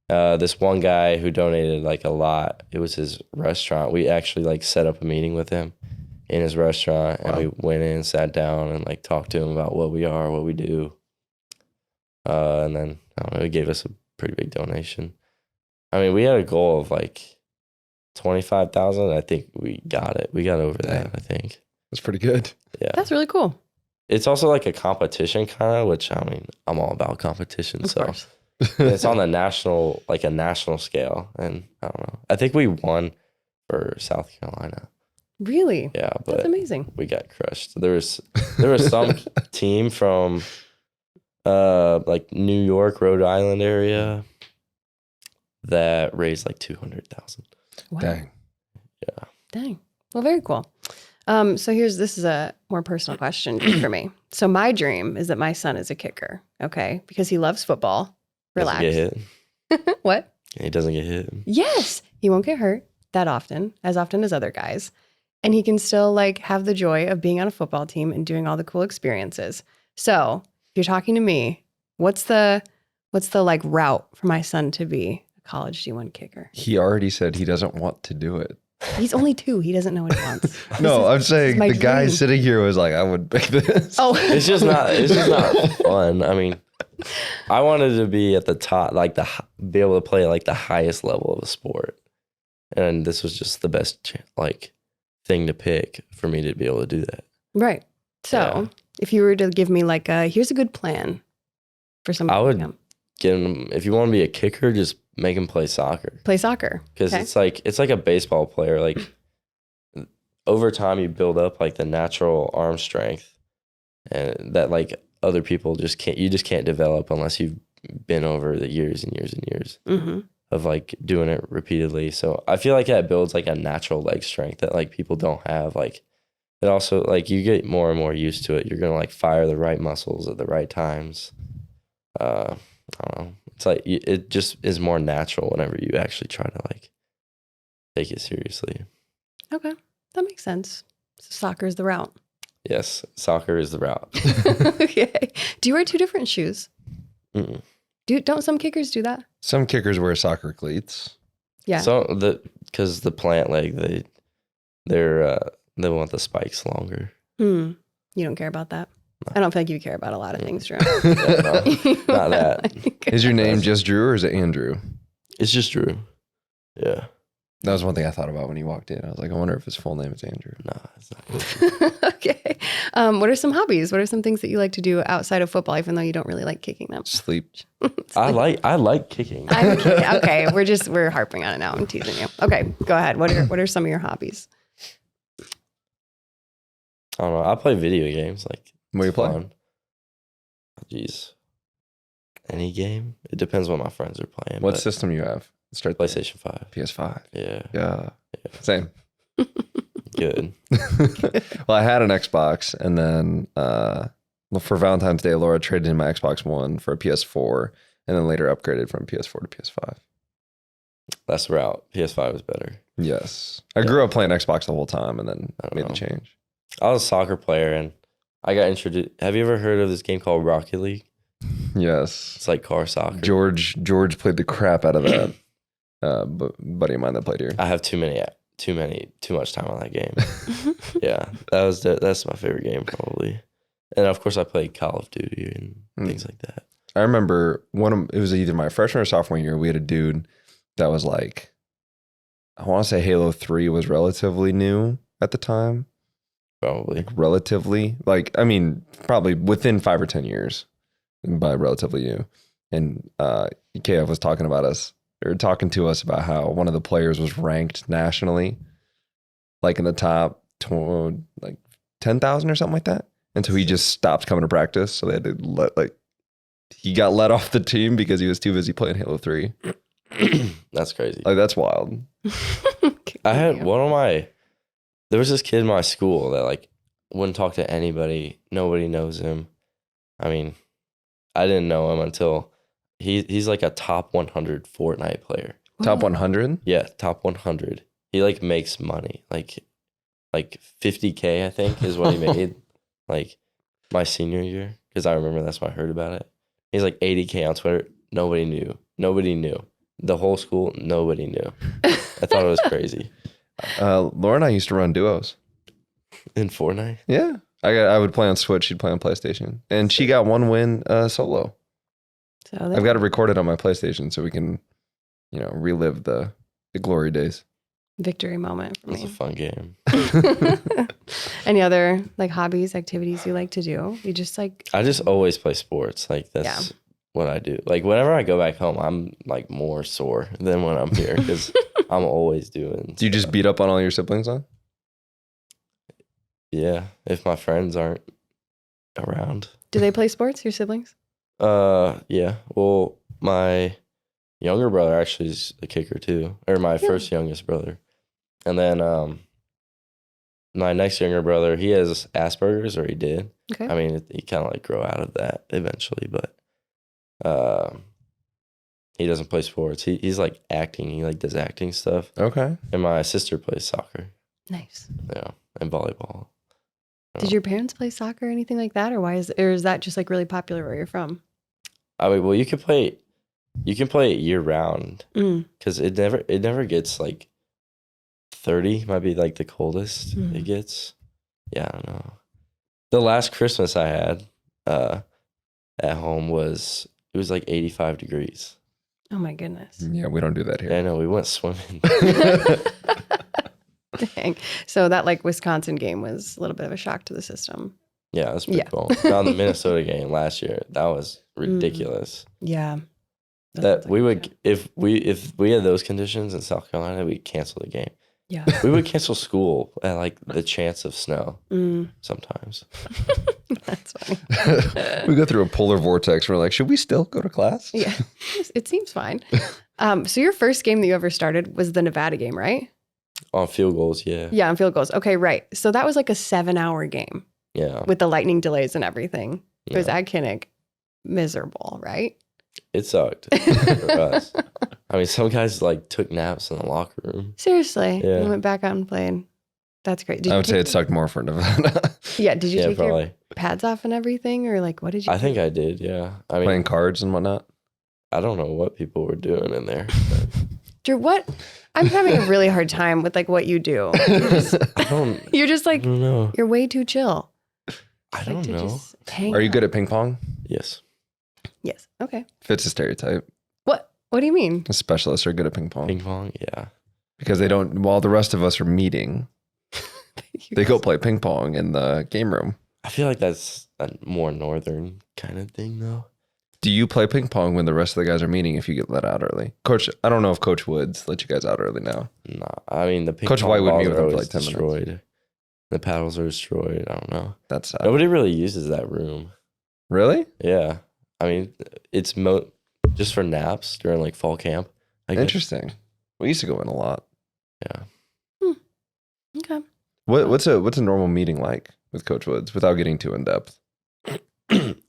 This one guy who donated like a lot, it was his restaurant. We actually like set up a meeting with him in his restaurant, and we went in, sat down, and like talked to him about what we are, what we do. And then I don't know, he gave us a pretty big donation. I mean, we had a goal of like 25,000. I think we got it. We got over that, I think. That's pretty good. Yeah. That's really cool. It's also like a competition kind of, which I mean, I'm all about competition. Of course. It's on the national, like a national scale. And I don't know. I think we won for South Carolina. Really? Yeah. But that's amazing. we got crushed. There was some team from like New York, Rhode Island area that raised like 200,000. Wow. Dang. Yeah. Dang. Well, very cool. So this is a more personal question just for me. So my dream is that my son is a kicker, okay? Because he loves football. Relax. Doesn't get hit. What? He doesn't get hit. Yes. He won't get hurt that often as other guys. And he can still like have the joy of being on a football team and doing all the cool experiences. So if you're talking to me, what's the like route for my son to be a college D1 kicker? He already said he doesn't want to do it. He's only 2. He doesn't know what he wants. I'm saying my the guy dream. sitting here was like, I would pick this. Oh, It's just not fun. I mean, I wanted to be at the top, like be able to play like the highest level of a sport. And this was just the best like thing to pick for me to be able to do that. right. So if you were to give me like here's a good plan for somebody I would to come. get him, if you want to be a kicker, just make him play soccer. Play soccer. Because Okay. it's like a baseball player. Like over time, you build up like the natural arm strength, and that like other people just can't develop unless you've been over the years and years and years Mm-hmm. of like doing it repeatedly. So I feel like that builds like a natural leg strength that like people don't have. Like it also like you get more and more used to it. You're gonna like fire the right muscles at the right times. I don't know. It's like it just is more natural whenever you actually try to like take it seriously. Okay. That makes sense. So soccer is the route. Yes, soccer is the route. Okay. Do you wear 2 different shoes? Mm-mm. Don't some kickers do that? Some kickers wear soccer cleats. Yeah. So because the plant leg they want the spikes longer. You don't care about that? I don't feel like you care about a lot of things, Drew. Yeah, no, not that. Is your name just Drew or is it Andrew? It's just Drew. Yeah. That was one thing I thought about when he walked in. I was like, I wonder if his full name is Andrew. No, it's not. Okay. What are some hobbies? What are some things that you like to do outside of football, even though you don't really like kicking them? Sleep. I like kicking. I'm kidding. Okay. We're harping on it now. I'm teasing you. Okay. Go ahead. What are some of your hobbies? I don't know. I play video games. Like, What do you it's play? fun. Jeez. Any game? It depends what my friends are playing. What but system you have? Start there. PlayStation 5. PS5. Yeah. Yeah. Same. Good. Well, I had an Xbox, and then for Valentine's Day, Laura traded in my Xbox One for a PS4, and then later upgraded from PS4 to PS5. That's the route. PS5 is better. Yes. I grew up playing Xbox the whole time, and then I don't made know. the change. I was a soccer player, and I got introduced. Have you ever heard of this game called Rocket League? Yes. It's like car soccer. George played the crap out of that. Buddy of mine that played here. I have too much time on that game. Yeah, that's my favorite game probably. And of course, I played Call of Duty and things like that. I remember it was either my freshman or sophomore year. We had a dude that was like, I want to say Halo 3 was relatively new at the time. Probably. I mean, probably within 5 or 10 years, by relatively new. And KF was talking to us about how one of the players was ranked nationally, like in the top 10,000 or something like that. And so he just stopped coming to practice. So they had to he got let off the team because he was too busy playing Halo 3. That's crazy. Like, that's wild. I had there was this kid in my school that like wouldn't talk to anybody. Nobody knows him. I mean, I didn't know him until he's like a top 100 Fortnite player. Top 100? Yeah, top 100. He like makes money, like 50K, I think, is what he made, like my senior year, because I remember that's when I heard about it. He's like 80K on Twitter. Nobody knew. The whole school, nobody knew. I thought it was crazy. Laura and I used to run duos. In Fortnite? Yeah. I would play on Switch. She'd play on PlayStation. And she got one win solo. So I've got it recorded on my PlayStation so we can, relive the glory days. victory moment for It's a me. fun game. Any other like hobbies, activities you like to do? You just like I just always play sports. Like that's what I do. Like whenever I go back home, I'm like more sore than when I'm here because I'm always doing. Do you just beat up on all your siblings on? Yeah, if my friends aren't around. do they play sports, your siblings? Yeah. Well, my younger brother actually is a kicker too, or my first youngest brother, and then my next younger brother, he has Asperger's, or he did. Okay. I mean, he kind of like grow out of that eventually, but he doesn't play sports. He's like acting. He like does acting stuff. Okay. And my sister plays soccer. Nice. Yeah, and volleyball. Did your parents play soccer or anything like that, or is that just like really popular where you're from? I mean, well, you can play it year round Mm. because it never gets like 30. Might be like the coldest it gets. Yeah, I don't know. The last Christmas I had at home was like 85 degrees. Oh my goodness. Yeah, we don't do that Yeah, here. I know. We went swimming. Dang. So that like Wisconsin game was a little bit of a shock to the system. Yeah, that's pretty Yeah. cool. Now the Minnesota game last year, that was ridiculous. Yeah. That we would if we had those conditions in South Carolina, we'd cancel the game. Yeah. We would cancel school at like the chance of snow Mm. sometimes. That's funny. We go through a polar vortex. We're like, should we still go to class? Yeah. It seems fine. So your first game that you ever started was the Nevada game, right? On field goals, yeah. Yeah, on field goals. Okay, right. So that was like a 7-hour game Yeah. with the lightning delays and everything. It was Yeah. at Kinnick. Miserable, right? It sucked for us. I mean, some guys like took naps in the locker room. Seriously. Yeah. You went back out and played. That's great. Did I you would say take- it sucked more for Nevada. Yeah, did you Yeah, take your probably. pads off and everything? Or like, what did you I think I did, yeah. I mean, Playing cards and whatnot. I don't know what people were doing in there. But Drew, what? I'm having a really hard time with like what you do. I don't You're just like, know. you're way too chill. I Like don't to know. just hang Are you out. good at ping pong? Yes. Yes. Okay. Fits a stereotype. What do you mean? The specialists are good at ping pong Ping pong, yeah. because they don't. While the rest of us are meeting, they go play ping pong in the game room. I feel like that's a more northern kind of thing, though. Do you play ping pong when the rest of the guys are meeting if you get let out early? Coach, I don't know if Coach Woods let you guys out early now. Nah, I mean, the ping Coach pong White would balls meet with are them for always like 10 minutes. destroyed. The paddles are destroyed. I don't know. That's Nobody really uses that room. really Yeah. I mean, it's just for naps during like fall camp. I guess. interesting. We used to go in a lot. Yeah. Okay. What's a normal meeting like with Coach Woods without getting too in depth?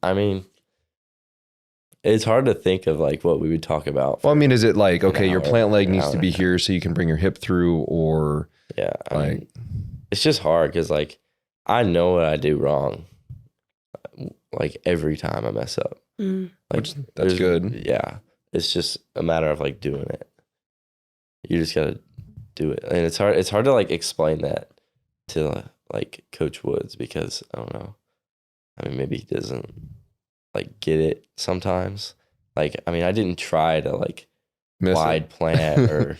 I mean, it's hard to think of like what we would talk about. Well, I mean, is it like, An okay, your hour, plant leg an needs hour to be and a half. here so you can bring your hip through, or Yeah. I like, mean, it's just hard because like I know what I do wrong. Like every time I mess up. Mm. Like which that's there's- good. Yeah. It's just a matter of like doing it. You just gotta do it. And it's hard to like explain that to like Coach Woods because I don't know. I mean, maybe he doesn't like get it sometimes. Like, I mean, I didn't try to like Miss it. wide plant or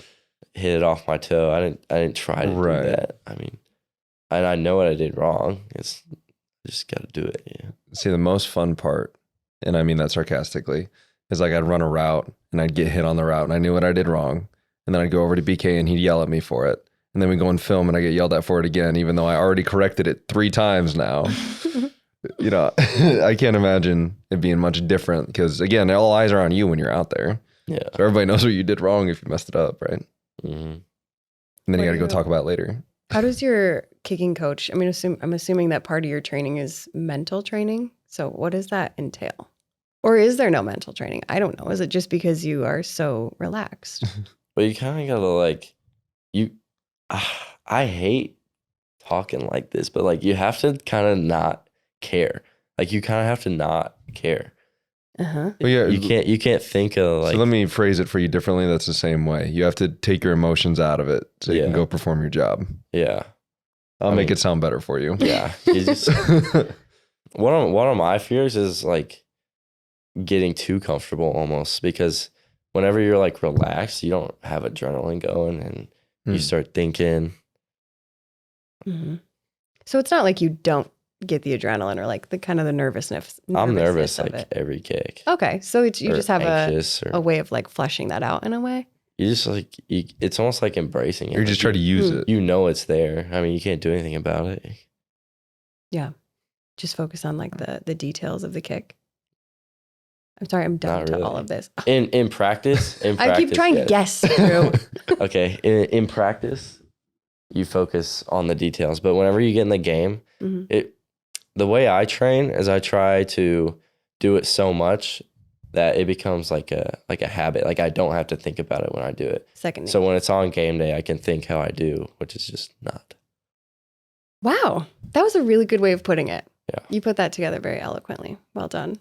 hit it off my toe. I didn't try to Right. do that. I mean, and I know what I did wrong. I just got to do it. Yeah. See, the most fun part, and I mean that sarcastically, is like I'd run a route and I'd get hit on the route and I knew what I did wrong. And then I'd go over to BK and he'd yell at me for it. And then we go and film and I get yelled at for it again, even though I already corrected it 3 times now. You know, I can't imagine it being much different because, again, all eyes are on you when you're out there. Yeah. So everybody knows what you did wrong if you messed it up, right? hmm And then you got to go talk about it later. How does your kicking coach? I mean, I'm assuming that part of your training is mental training. So what does that entail? Or is there no mental training? I don't know. Is it just because you are so relaxed? But you kind of gotta like, you. I hate talking like this, but like you have to kind of not care. Like you kind of have to not care. Uh-huh. Well, yeah, You can't think of like. so let me phrase it for you differently. That's the same way. You have to take your emotions out of it so you can Yeah. go perform your job. Yeah. I'll make it sound better for you. Yeah. You just, one of my fears is like getting too comfortable almost, because whenever you're like relaxed, you don't have adrenaline going and you start thinking. Mm-hmm. So it's not like you don't get the adrenaline or like the kind of the nervousness. I'm nervous of like it. every kick. Okay, so you just have a or way of like fleshing that out in a way. you just like it's almost like embracing it. You're just like trying to use it. You know it's there. I mean, you can't do anything about it. Yeah, just focus on like the details of the kick. I'm sorry, I'm dumb Not to really. all of this. In practice, I keep trying to guess through. Okay, in practice, you focus on the details, but whenever you get in the game, Mhm. The way I train is I try to do it so much that it becomes like a habit. Like I don't have to think about it when I do it. Second. So when it's on game day, I can think how I do, which is just not. Wow, that was a really good way of putting it. Yeah. You put that together very eloquently. Well done.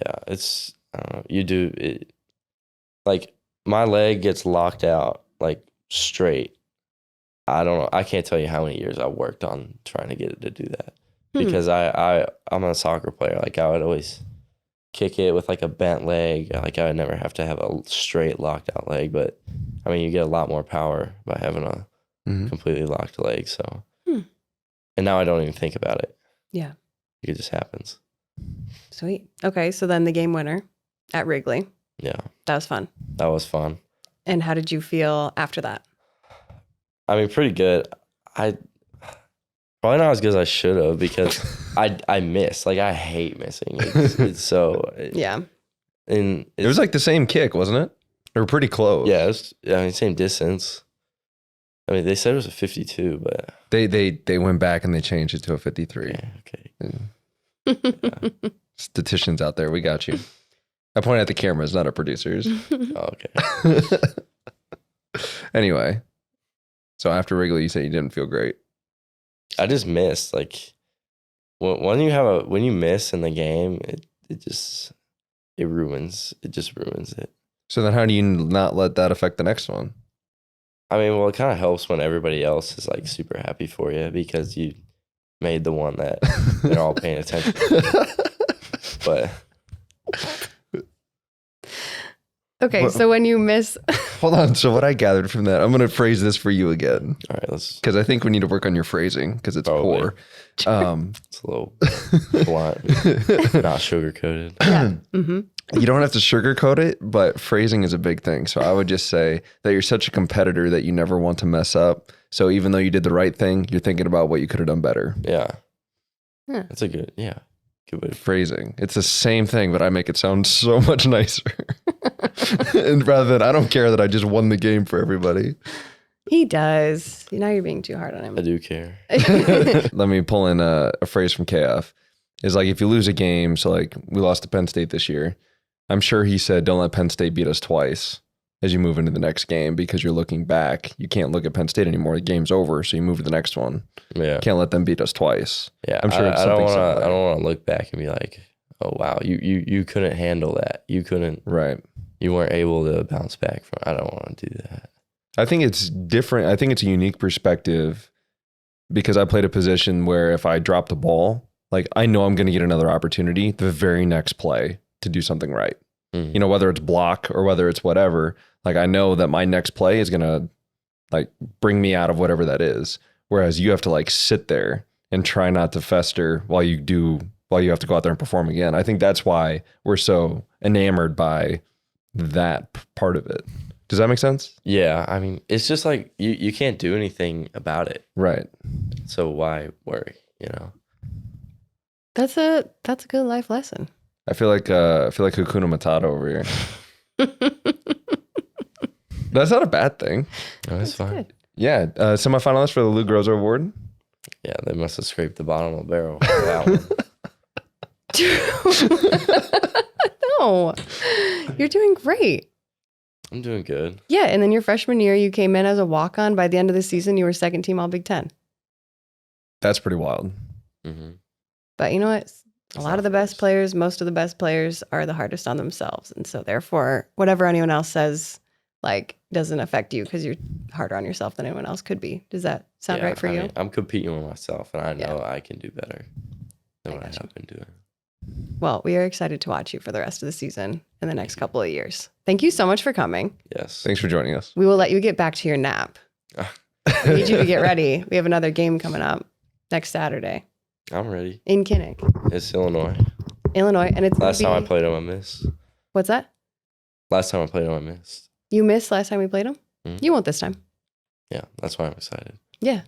Yeah, it's I don't know. You do it. Like my leg gets locked out like straight. I don't know. I can't tell you how many years I worked on trying to get it to do that. Because I'm a soccer player. Like I would always kick it with like a bent leg. Like I would never have to have a straight locked out leg. But I mean, you get a lot more power by having a completely locked leg. So, and now I don't even think about it. Yeah, It just happens. sweet. Okay, so then the game winner at Wrigley. Yeah, That was fun. that was fun. And how did you feel after that? I mean, pretty good. I probably not as good as I should have because I miss. Like I hate missing. It's so Yeah. And It was like the same kick, wasn't it? They were pretty close. yeah, it was, I mean, same distance. I mean, they said it was a 52, but They went back and they changed it to a 53. okay. Statisticians out there, we got you. I point at the cameras, not at producers. Oh, okay. Anyway, so after Wrigley, you said you didn't feel great. I just missed. Like when you miss in the game, it just ruins it. So then how do you not let that affect the next one? I mean, well, it kind of helps when everybody else is like super happy for you because you made the one that they're all paying attention to. But Okay, so when you miss, Hold on. So what I gathered from that, I'm going to phrase this for you again all right, let's. because I think we need to work on your phrasing because it's Probably. poor. It's a little blunt, not sugar coated. You don't have to sugarcoat it, but phrasing is a big thing. So I would just say that you're such a competitor that you never want to mess up. So even though you did the right thing, you're thinking about what you could have done better. Yeah, Huh. that's a good way. Phrasing. It's the same thing, but I make it sound so much nicer. And rather than, I don't care that I just won the game for everybody. he does. Now you're being too hard on him. I do care. Let me pull in a phrase from KF. Is like if you lose a game, so like we lost to Penn State this year, I'm sure he said, don't let Penn State beat us twice as you move into the next game because you're looking back. You can't look at Penn State anymore. The game's over, so you move to the next one. Yeah, Can't let them beat us twice. yeah. I'm sure it's I don't something want to. similar. I don't want to look back and be like, oh wow, you couldn't handle that. You couldn't. Right. You weren't able to bounce back from. I don't want to do that. I think it's different. I think it's a unique perspective because I played a position where if I drop the ball, like I know I'm going to get another opportunity the very next play to do something right. Mm. You know, whether it's block or whether it's whatever, like I know that my next play is going to like bring me out of whatever that is. Whereas you have to like sit there and try not to fester while you have to go out there and perform again. I think that's why we're so enamored by that part of it. Does that make sense? Yeah, I mean, it's just like you can't do anything about it. Right. So why worry? You know. That's a good life lesson. I feel like Hakuna Matata over here. That's not a bad thing. No, it's fine. Good. Yeah. Semifinalist for the Lou Groza Award. Yeah, they must have scraped the bottom of the barrel for that one. No, you're doing great. I'm doing good. Yeah, and then your freshman year, you came in as a walk-on. By the end of the season, you were second team All Big Ten. That's pretty wild. Mm-hmm. But you know what? A lot of the best first. players, most of the best players are the hardest on themselves. And so therefore, whatever anyone else says, like, doesn't affect you because you're harder on yourself than anyone else could be. Does that sound right for you? mean, I'm competing with myself, and I know I can do better than what I gotcha. have been doing. Well, we are excited to watch you for the rest of the season and the next couple of years. Thank you so much for coming. Yes. Thanks for joining us. We will let you get back to your nap. We need you to get ready. We have another game coming up next Saturday I'm ready. in Kinnick, It's Illinois. Illinois. And it's gonna Last time I be- played them, I missed. What's that? Last time I played them, I missed. You missed last time we played them? Mhm. You won't this time. Yeah, that's why I'm excited. Yeah.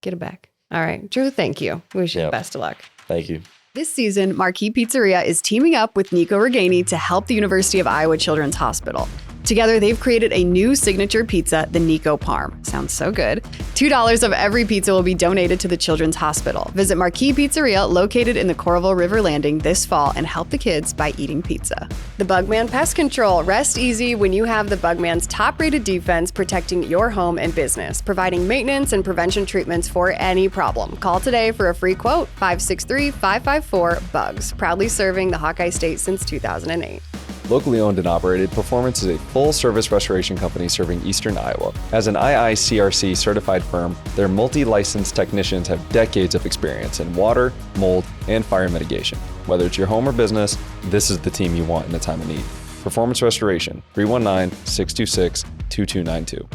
Get it back. All right. Drew, thank you. We wish you the Yep. best of luck. Thank you. This season, Marquee Pizzeria is teaming up with Nico Reganey to help the University of Iowa Children's Hospital. Together, they've created a new signature pizza, the Nico Parm. Sounds so good. $2 of every pizza will be donated to the Children's Hospital. Visit Marquee Pizzeria, located in the Coralville River Landing, this fall and help the kids by eating pizza. The Bugman Pest Control. Rest easy when you have the Bugman's top-rated defense protecting your home and business, providing maintenance and prevention treatments for any problem. Call today for a free quote, 563-554-BUGS. Proudly serving the Hawkeye State since 2008. Locally owned and operated, Performance is a full-service restoration company serving eastern Iowa. As an IICRC certified firm, their multi-licensed technicians have decades of experience in water, mold, and fire mitigation. Whether it's your home or business, this is the team you want in a time of need. Performance Restoration, 319-626-2292.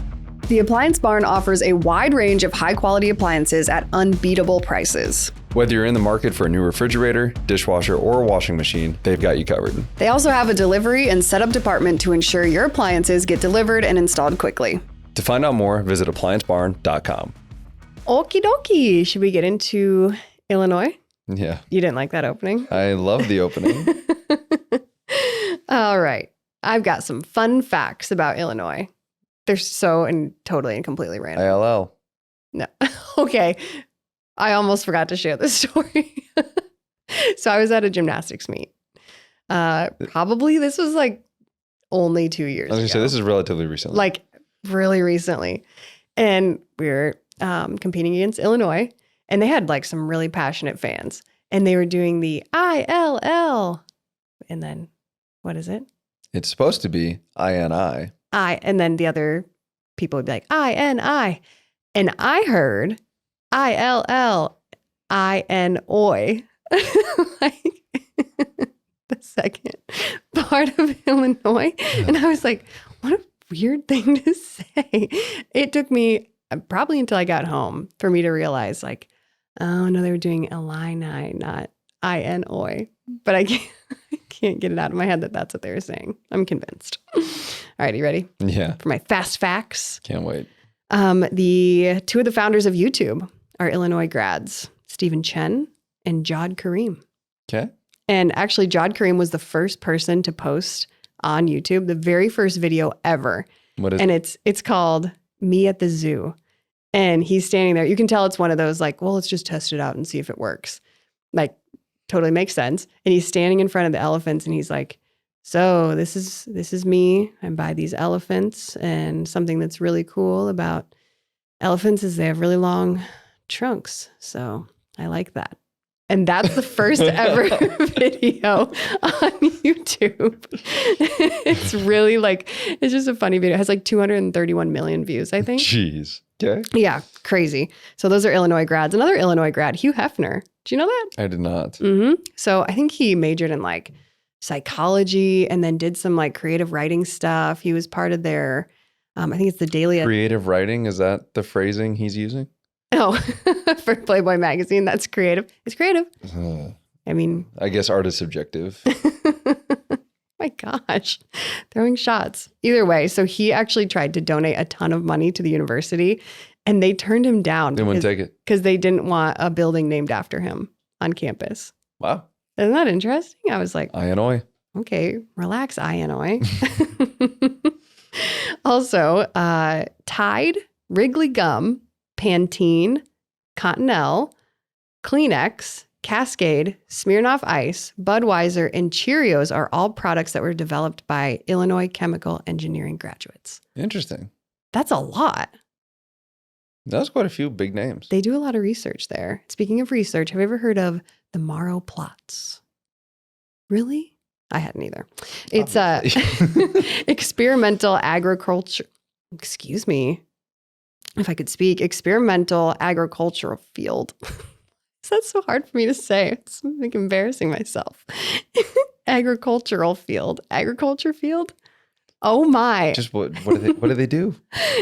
The Appliance Barn offers a wide range of high-quality appliances at unbeatable prices. Whether you're in the market for a new refrigerator, dishwasher, or washing machine, they've got you covered. They also have a delivery and setup department to ensure your appliances get delivered and installed quickly. To find out more, visit appliancebarn.com. Okie dokie. Should we get into Illinois? Yeah, You didn't like that opening? I love the opening. All right. I've got some fun facts about Illinois. They're so and totally and completely random. ILL. No. Okay. I almost forgot to share this story. So I was at a gymnastics meet. Probably this was like only 2 years I was ago. going to say, this is relatively recent. Like really recently. And we were competing against Illinois, and they had like some really passionate fans, and they were doing the ILL. And then what is it? It's supposed to be INI. And then the other people would be like INI. And I heard ILL INOI. Like the second part of Illinois. And I was like, what a weird thing to say. It took me probably until I got home for me to realize, like, oh no, they were doing Illini, not INOI. But I can't get it out of my head that that's what they were saying. I'm convinced. All right, you ready Yeah, for my fast facts? can't wait. The two of the founders of YouTube are Illinois grads, Stephen Chen and Jod Kareem. Okay. And actually, Jod Kareem was the first person to post on YouTube, the very first video ever. What is And it? it's called Me at the Zoo. And he's standing there. You can tell it's one of those like, well, let's just test it out and see if it works. Like, totally makes sense. And he's standing in front of the elephants and he's like, so this is me. I buy these elephants, and something that's really cool about elephants is they have really long trunks. So I like that. And that's the first ever video on YouTube. It's really like, it's just a funny video. It has like 231 million views, I think. Jeez. Okay. Yeah, crazy. So those are Illinois grads. Another Illinois grad, Hugh Hefner. Do you know that? I did not. Mm-hmm. So I think he majored in like psychology and then did some like creative writing stuff. He was part of their, I think it's the Daily. Creative writing, is that the phrasing he's using? Oh, for Playboy magazine. That's creative. It's creative. I mean, I guess art is subjective. my gosh, throwing shots. Either way, so he actually tried to donate a ton of money to the university, and they turned him down. They wouldn't take it. Because they didn't want a building named after him on campus. Wow. Isn't that interesting? I was like, INOI. okay, relax, Illinois. Also, Tide, Wrigley Gum, Pantene, Cottonelle, Kleenex, Cascade, Smirnoff Ice, Budweiser, and Cheerios are all products that were developed by Illinois chemical engineering graduates. Interesting. That's a lot. That was quite a few big names. They do a lot of research there. Speaking of research, have you ever heard of the Morrow plots? Really? I hadn't either. It's a experimental agriculture. Excuse me. If I could speak, experimental agricultural field. That's so hard for me to say. It's like embarrassing myself. Agricultural field. Agriculture field? Oh my. Just what do they do?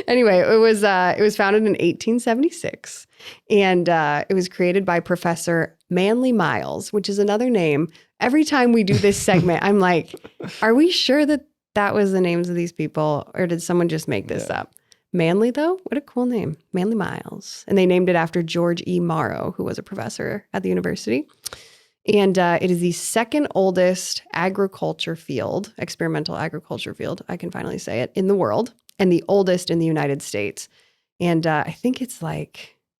Anyway, it was founded in 1876, and it was created by Professor Manly Miles, which is another name. Every time we do this segment, I'm like, are we sure that was the names of these people, or did someone just make this up? Manly, though? What a cool name. Manly Miles. And they named it after George E. Morrow, who was a professor at the university. And it is the second oldest experimental agriculture field, I can finally say it, in the world, and the oldest in the United States. And I think it's I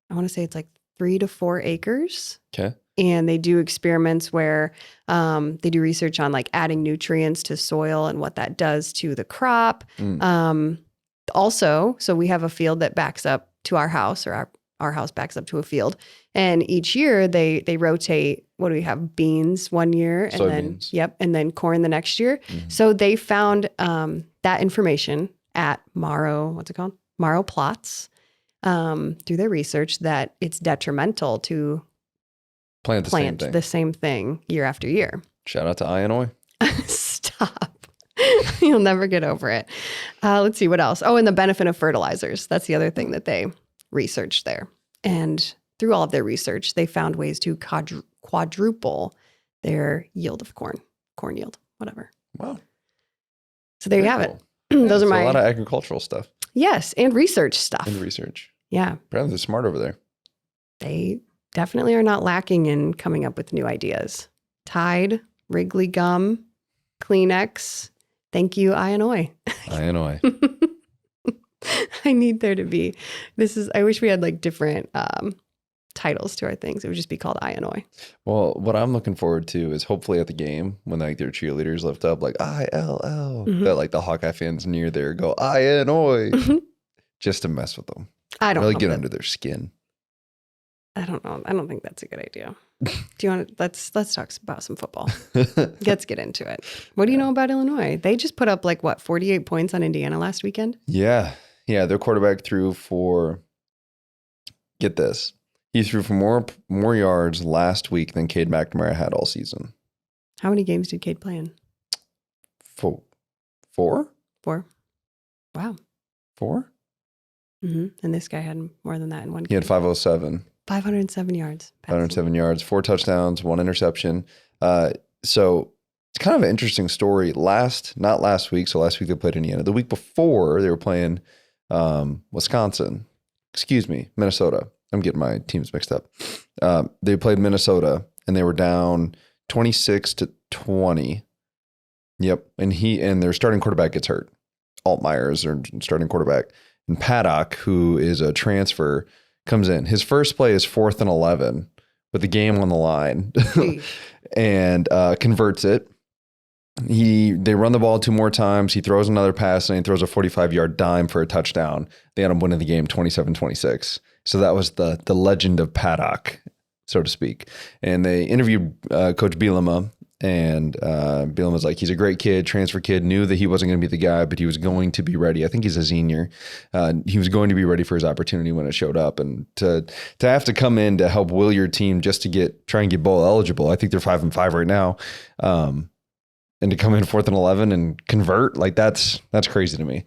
want to say it's 3 to 4 acres. Okay. And they do experiments where they do research on adding nutrients to soil and what that does to the crop. Also, so we have a field that backs up to our house, or our house backs up to a field. And each year they rotate. What do we have? Beans one year, and Soybeans. and then corn the next year. Mm-hmm. So they found that information at Morrow plots through their research that it's detrimental to plant the same thing year after year. Shout out to Illinois. Stop. You'll never get over it. Let's see what else. Oh, and the benefit of fertilizers. That's the other thing that they researched there. And through all of their research, they found ways to quadruple their yield of corn yield, whatever. Wow. So there you have cool. it. Those are a lot of agricultural stuff. Yes, and research stuff. Yeah. Apparently they're smart over there. They definitely are not lacking in coming up with new ideas. Tide, Wrigley Gum, Kleenex. Thank you, Illinois. Illinois. I need there to be. I wish we had different titles to our things. It would just be called Illinois. Well, what I'm looking forward to is hopefully at the game when their cheerleaders lift up ILL, that the Hawkeye fans near there go Illinois, just to mess with them. I don't really get under their skin. I don't know. I don't think that's a good idea. Do you want to let's talk about some football? Let's get into it. What do you know about Illinois? They just put up 48 points on Indiana last weekend. Yeah. Their quarterback threw for. Get this. He threw for more yards last week than Cade McNamara had all season. How many games did Cade play in? 4. 4? Wow. 4? Mm-hmm. And this guy had more than that in one game. He had 507. 507 yards. 507 yards, 4 touchdowns, 1 interception. So it's kind of an interesting story. Not last week. So last week they played Indiana. The week before they were playing Minnesota. I'm getting my teams mixed up. They played Minnesota and they were down 26-20. Yep. And their starting quarterback gets hurt. Altmaier is their starting quarterback. And Paddock, who is a transfer, comes in. His first play is 4th and 11 with the game on the line and converts it. They run the ball 2 more times. He throws another pass and he throws a 45-yard dime for a touchdown. They end up winning the game 27-26. So that was the legend of Paddock, so to speak. And they interviewed Coach Bielema, and Bielema's like, he's a great kid, transfer kid, knew that he wasn't going to be the guy, but he was going to be ready. I think he's a senior. He was going to be ready for his opportunity when it showed up. And to have to come in to help will your team just to try and get bowl eligible, I think they're 5-5 right now. And to come in 4th and 11 and convert, that's crazy to me.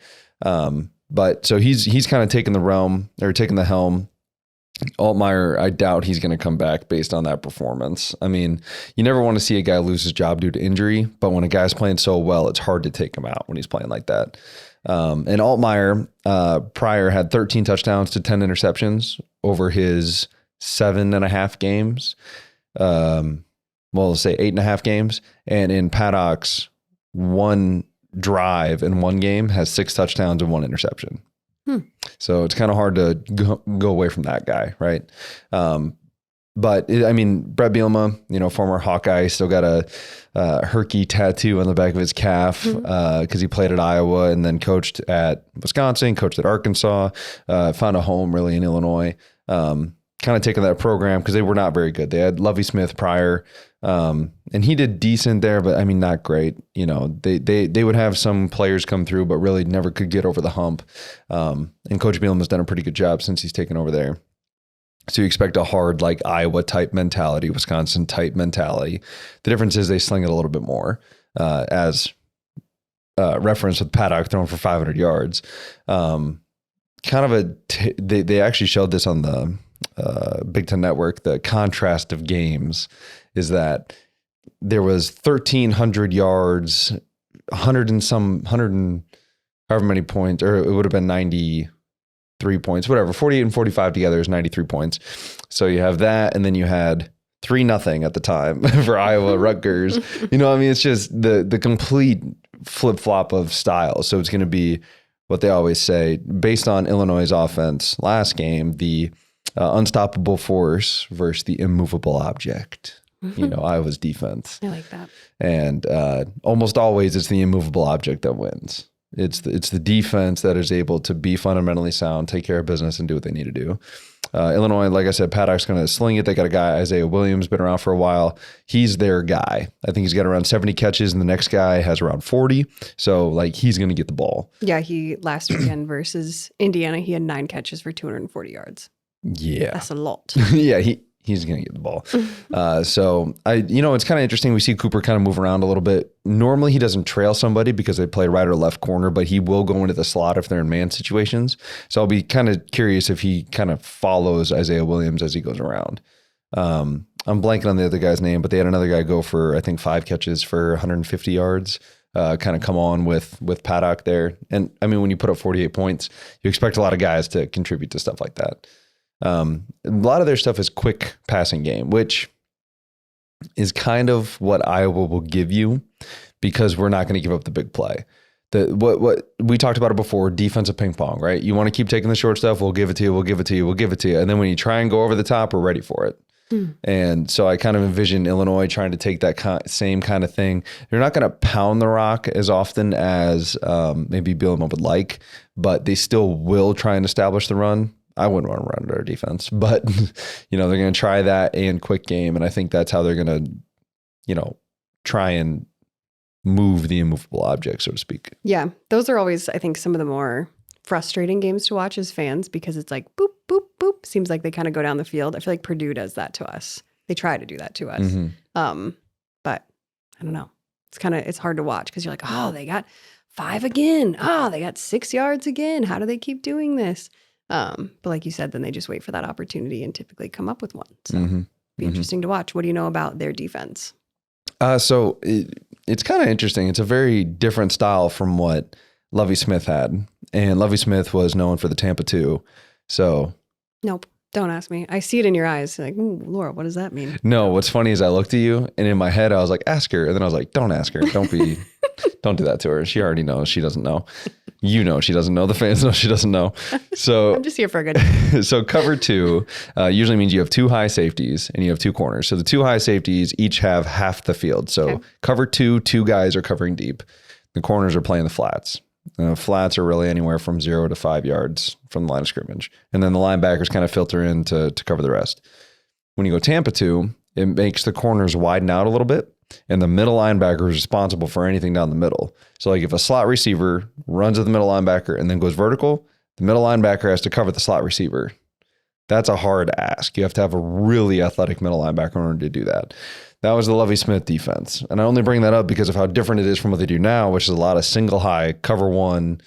But so he's kind of taking the helm. Altmaier, I doubt he's going to come back based on that performance. I mean, you never want to see a guy lose his job due to injury, but when a guy's playing so well, it's hard to take him out when he's playing like that. And Altmaier prior had 13 touchdowns to 10 interceptions over his 7.5 games. We'll say 8.5 games. And in Paddock's one drive in one game has 6 touchdowns and 1 interception. So it's kind of hard to go away from that guy, right? But Brett Bielema, former Hawkeye, still got a Herky tattoo on the back of his calf because he played at Iowa and then coached at Wisconsin, coached at Arkansas, found a home really in Illinois. Kind of taking that program because they were not very good. They had Lovie Smith prior, and he did decent there, but not great. They would have some players come through, but really never could get over the hump. And Coach Bielema has done a pretty good job since he's taken over there. So you expect a hard, like Iowa type mentality, Wisconsin type mentality. The difference is they sling it a little bit more, as referenced with Paddock throwing for 500 yards. They actually showed this on the Big Ten Network. The contrast of games is that there was 1,300 yards, 100 and however many points, or it would have been 93 points, whatever. 48 and 45 together is 93 points. So you have that, and then you had 3-0 at the time for Iowa Rutgers. It's just the complete flip flop of style. So it's going to be what they always say, based on Illinois' offense last game, the unstoppable force versus the immovable object. Iowa's defense. I like that. And almost always it's the immovable object that wins. It's the defense that is able to be fundamentally sound, take care of business, and do what they need to do. Illinois, like I said, Paddock's going to sling it. They got a guy, Isaiah Williams, been around for a while. He's their guy. I think he's got around 70 catches, and the next guy has around 40. So, he's going to get the ball. Yeah, he last weekend versus Indiana, he had 9 catches for 240 yards. Yeah. That's a lot. Yeah, he's going to get the ball. So, it's kind of interesting. We see Cooper kind of move around a little bit. Normally, he doesn't trail somebody because they play right or left corner, but he will go into the slot if they're in man situations. So I'll be kind of curious if he kind of follows Isaiah Williams as he goes around. I'm blanking on the other guy's name, but they had another guy go for, I think, 5 catches for 150 yards. Kind of come on with Paddock there. And when you put up 48 points, you expect a lot of guys to contribute to stuff like that. A lot of their stuff is quick passing game, which is kind of what Iowa will give you because we're not going to give up the big play. What we talked about it before, defensive ping pong, right? You want to keep taking the short stuff, we'll give it to you, we'll give it to you, we'll give it to you. And then when you try and go over the top, we're ready for it. And so I kind of envision Illinois trying to take that same kind of thing. They're not going to pound the rock as often as maybe Bielema would like, but they still will try and establish the run. I wouldn't want to run their defense, but they're going to try that and quick game. And I think that's how they're going to, try and move the immovable object, so to speak. Yeah. Those are always, I think, some of the more frustrating games to watch as fans because it's like boop, boop, boop. Seems like they kind of go down the field. I feel like Purdue does that to us. They try to do that to us. But I don't know. It's hard to watch because you're like, oh, they got 5 again. Oh, they got 6 yards again. How do they keep doing this? But like you said, then they just wait for that opportunity and typically come up with one. So be interesting to watch. What do you know about their defense? So it's kind of interesting. It's a very different style from what Lovie Smith had. And Lovie Smith was known for the Tampa 2. So. Nope. Don't ask me. I see it in your eyes. Like, ooh, Laura, what does that mean? No, what's funny is I looked at you and in my head, I was like, ask her. And then I was like, don't ask her. Don't do that to her. She already knows. She doesn't know. She doesn't know. The fans know she doesn't know. So I'm just here for a good. So cover 2 usually means you have 2 high safeties and you have 2 corners. So the 2 high safeties each have half the field. So cover 2 guys are covering deep. The corners are playing the flats. Flats are really anywhere from 0 to 5 yards from the line of scrimmage. And then the linebackers kind of filter in to cover the rest. When you go Tampa 2, it makes the corners widen out a little bit. And the middle linebacker is responsible for anything down the middle. So like if a slot receiver runs at the middle linebacker and then goes vertical, the middle linebacker has to cover the slot receiver. That's a hard ask. You have to have a really athletic middle linebacker in order to do that. That was the Lovie Smith defense. And I only bring that up because of how different it is from what they do now, which is a lot of single high, cover 1,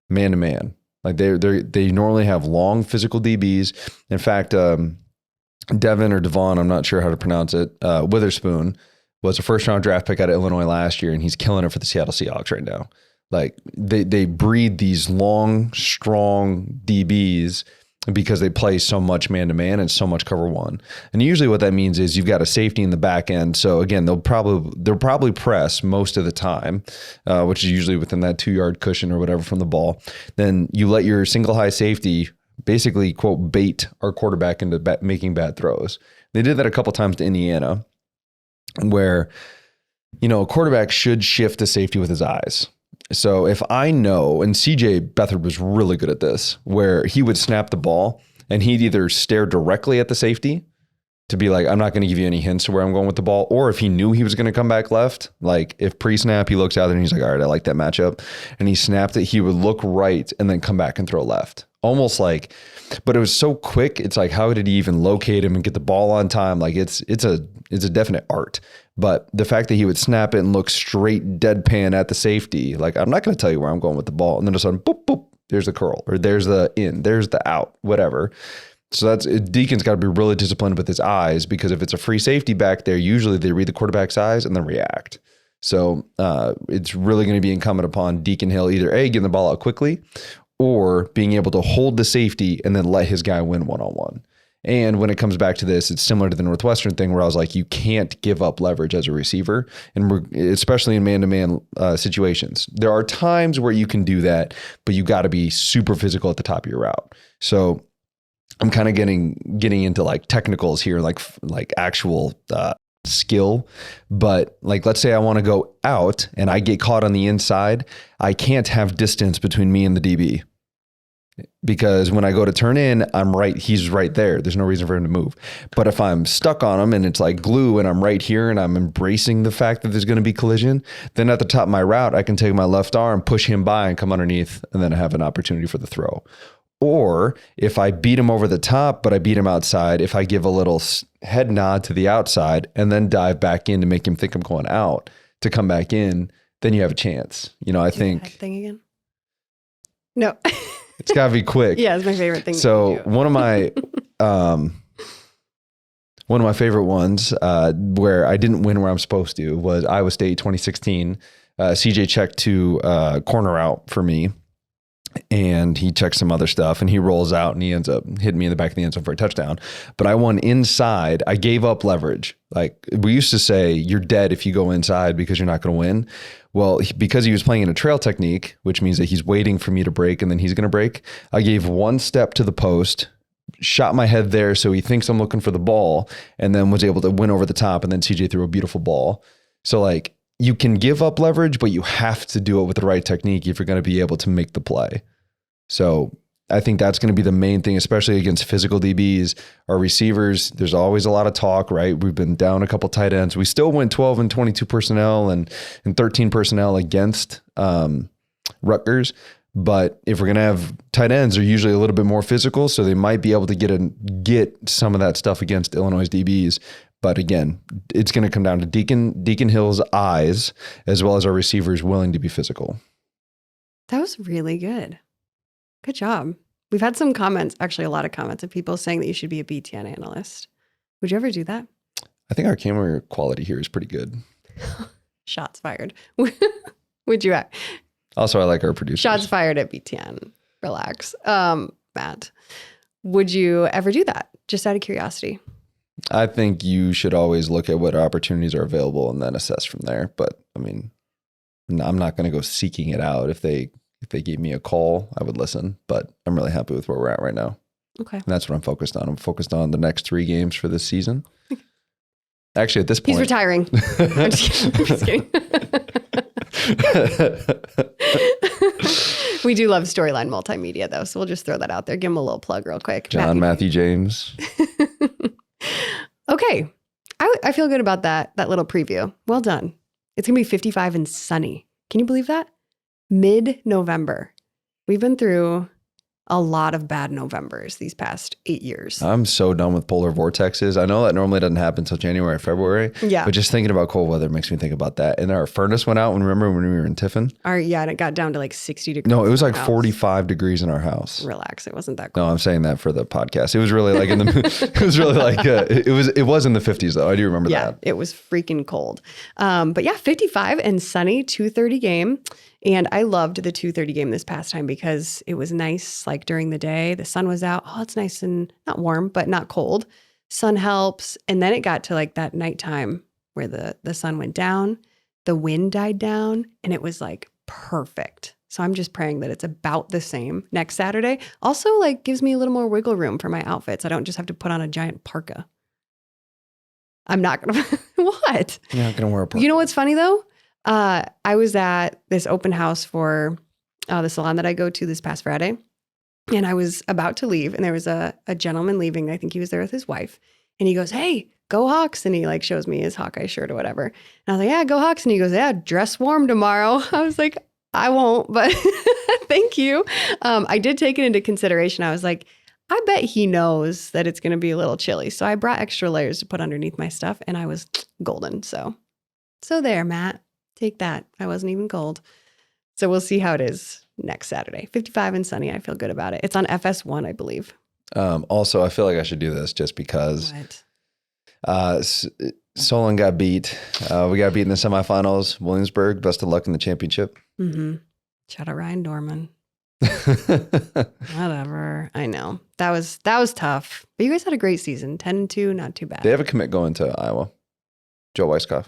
man-to-man. Like they normally have long physical DBs. In fact, Devin or Devon, I'm not sure how to pronounce it, Witherspoon was a first-round draft pick out of Illinois last year, and he's killing it for the Seattle Seahawks right now. Like they breed these long, strong DBs because they play so much man-to-man and so much cover 1. And usually what that means is you've got a safety in the back end. So again, they'll probably press most of the time, which is usually within that 2-yard cushion or whatever from the ball. Then you let your single high safety basically, quote, bait our quarterback into making bad throws. They did that a couple times to Indiana, where, you know, a quarterback should shift to safety with his eyes. So if I know, and CJ Beathard was really good at this, where he would snap the ball and he'd either stare directly at the safety to be like, I'm not going to give you any hints to where I'm going with the ball. Or if he knew he was going to come back left, like if pre-snap, he looks out there and he's like, all right, I like that matchup. And he snapped it, he would look right and then come back and throw left. Almost like, but it was so quick. It's like, how did he even locate him and get the ball on time? Like it's a definite art. But the fact that he would snap it and look straight deadpan at the safety, like, I'm not going to tell you where I'm going with the ball. And then all of a sudden, boop, boop, there's the curl, or there's the in, there's the out, whatever. So Deacon's got to be really disciplined with his eyes, because if it's a free safety back there, usually they read the quarterback's eyes and then react. So it's really going to be incumbent upon Deacon Hill either A, getting the ball out quickly, or being able to hold the safety and then let his guy win one-on-one. And when it comes back to this, it's similar to the Northwestern thing where I was like, you can't give up leverage as a receiver, and especially in man-to-man situations. There are times where you can do that, but you got to be super physical at the top of your route. So I'm kind of getting into like technicals here, like actual skill. But like, let's say I want to go out and I get caught on the inside. I can't have distance between me and the DB, because when I go to turn in, I'm right. He's right there. There's no reason for him to move. But if I'm stuck on him and it's like glue and I'm right here and I'm embracing the fact that there's going to be collision, then at the top of my route, I can take my left arm, push him by and come underneath, and then have an opportunity for the throw. Or if I beat him over the top, but I beat him outside, if I give a little head nod to the outside and then dive back in to make him think I'm going out to come back in, then you have a chance. You know, I think. That thing again? No. It's got to be quick. Yeah, it's my favorite thing. So one of my favorite ones where I didn't win where I'm supposed to was Iowa State 2016. CJ checked to corner out for me, and he checks some other stuff, and he rolls out and he ends up hitting me in the back of the end zone for a touchdown. But I won inside. I gave up leverage. Like we used to say, you're dead if you go inside because you're not going to win. Well, because he was playing in a trail technique, which means that he's waiting for me to break and then he's going to break, I gave one step to the post, shot my head there so he thinks I'm looking for the ball, and then was able to win over the top, and then CJ threw a beautiful ball. So like, you can give up leverage, but you have to do it with the right technique if you're going to be able to make the play. So I think that's going to be the main thing, especially against physical DBs. Our receivers, there's always a lot of talk, right? We've been down a couple tight ends. We still went 12 and 22 personnel and 13 personnel against Rutgers. But if we're going to have tight ends, they're usually a little bit more physical, so they might be able to get some of that stuff against Illinois' DBs. But again, it's going to come down to Deacon Hill's eyes, as well as our receivers willing to be physical. That was really good. Good job. We've had some comments, actually a lot of comments of people saying that you should be a BTN analyst. Would you ever do that? I think our camera quality here is pretty good. Shots fired. Would you? Also, I like our producers. Shots fired at BTN. Relax. Matt, would you ever do that? Just out of curiosity. I think you should always look at what opportunities are available and then assess from there. But I mean, I'm not going to go seeking it out. If they gave me a call, I would listen, but I'm really happy with where we're at right now. Okay. And that's what I'm focused on. I'm focused on the next 3 games for this season. Actually, at this point, he's retiring. I'm just kidding. We do love Storyline Multimedia, though, so we'll just throw that out there. Give him a little plug real quick. Matthew James. Okay. I feel good about that little preview. Well done. It's going to be 55 and sunny. Can you believe that? Mid-November. We've been through a lot of bad Novembers these past 8 years. I'm so done with polar vortexes. I know that normally doesn't happen until January or February. Yeah. But just thinking about cold weather makes me think about that. And our furnace went out. Remember when we were in Tiffin? And it got down to like 60 degrees. No, it was like 45 degrees in our house. Relax. It wasn't that cold. No, I'm saying that for the podcast. It was really like it was in the 50s though. I do remember that. Yeah, it was freaking cold. But yeah, 55 and sunny, 2:30 game. And I loved the 2:30 game this past time because it was nice, like during the day, the sun was out. Oh, it's nice and not warm, but not cold. Sun helps. And then it got to like that nighttime where the sun went down, the wind died down, and it was like perfect. So I'm just praying that it's about the same next Saturday. Also, like, gives me a little more wiggle room for my outfits. I don't just have to put on a giant parka. I'm not going to. What? You're not going to wear a parka. You know what's funny though? I was at this open house for the salon that I go to this past Friday. And I was about to leave, and there was a gentleman leaving. I think he was there with his wife. And he goes, "Hey, go Hawks." And he like shows me his Hawkeye shirt or whatever. And I was like, "Yeah, go Hawks." And he goes, "Yeah, dress warm tomorrow." I was like, "I won't, but thank you." I did take it into consideration. I was like, I bet he knows that it's going to be a little chilly. So I brought extra layers to put underneath my stuff, and I was golden. So there, Matt, take that. I wasn't even cold. So we'll see how it is next Saturday. 55 and sunny. I feel good about it. It's on FS1, I believe. Also, I feel like I should do this just because What? Solon got beat. We got beat in the semifinals. Williamsburg, best of luck in the championship. Mm-hmm. Shout out Ryan Dorman. Whatever. I know. That was tough. But you guys had a great season. 10-2, not too bad. They have a commit going to Iowa. Joe Weiskopf.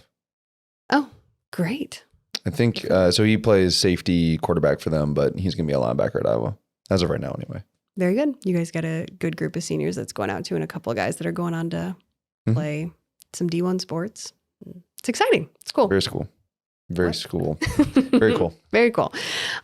Oh, great. I think, so he plays safety quarterback for them, but he's going to be a linebacker at Iowa. As of right now, anyway. Very good. You guys got a good group of seniors that's going out to, and a couple of guys that are going on to play some D1 sports. It's exciting. It's cool. Very cool. Very cool. Very cool. Very cool.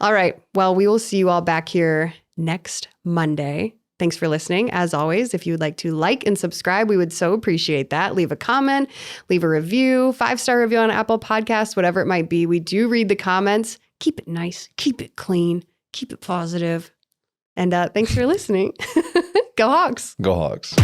All right. Well, we will see you all back here next Monday. Thanks for listening. As always, if you would like to like and subscribe, we would so appreciate that. Leave a comment, leave a review, 5-star review on Apple Podcasts, whatever it might be. We do read the comments. Keep it nice. Keep it clean. Keep it positive. And thanks for listening. Go Hawks. Go Hawks.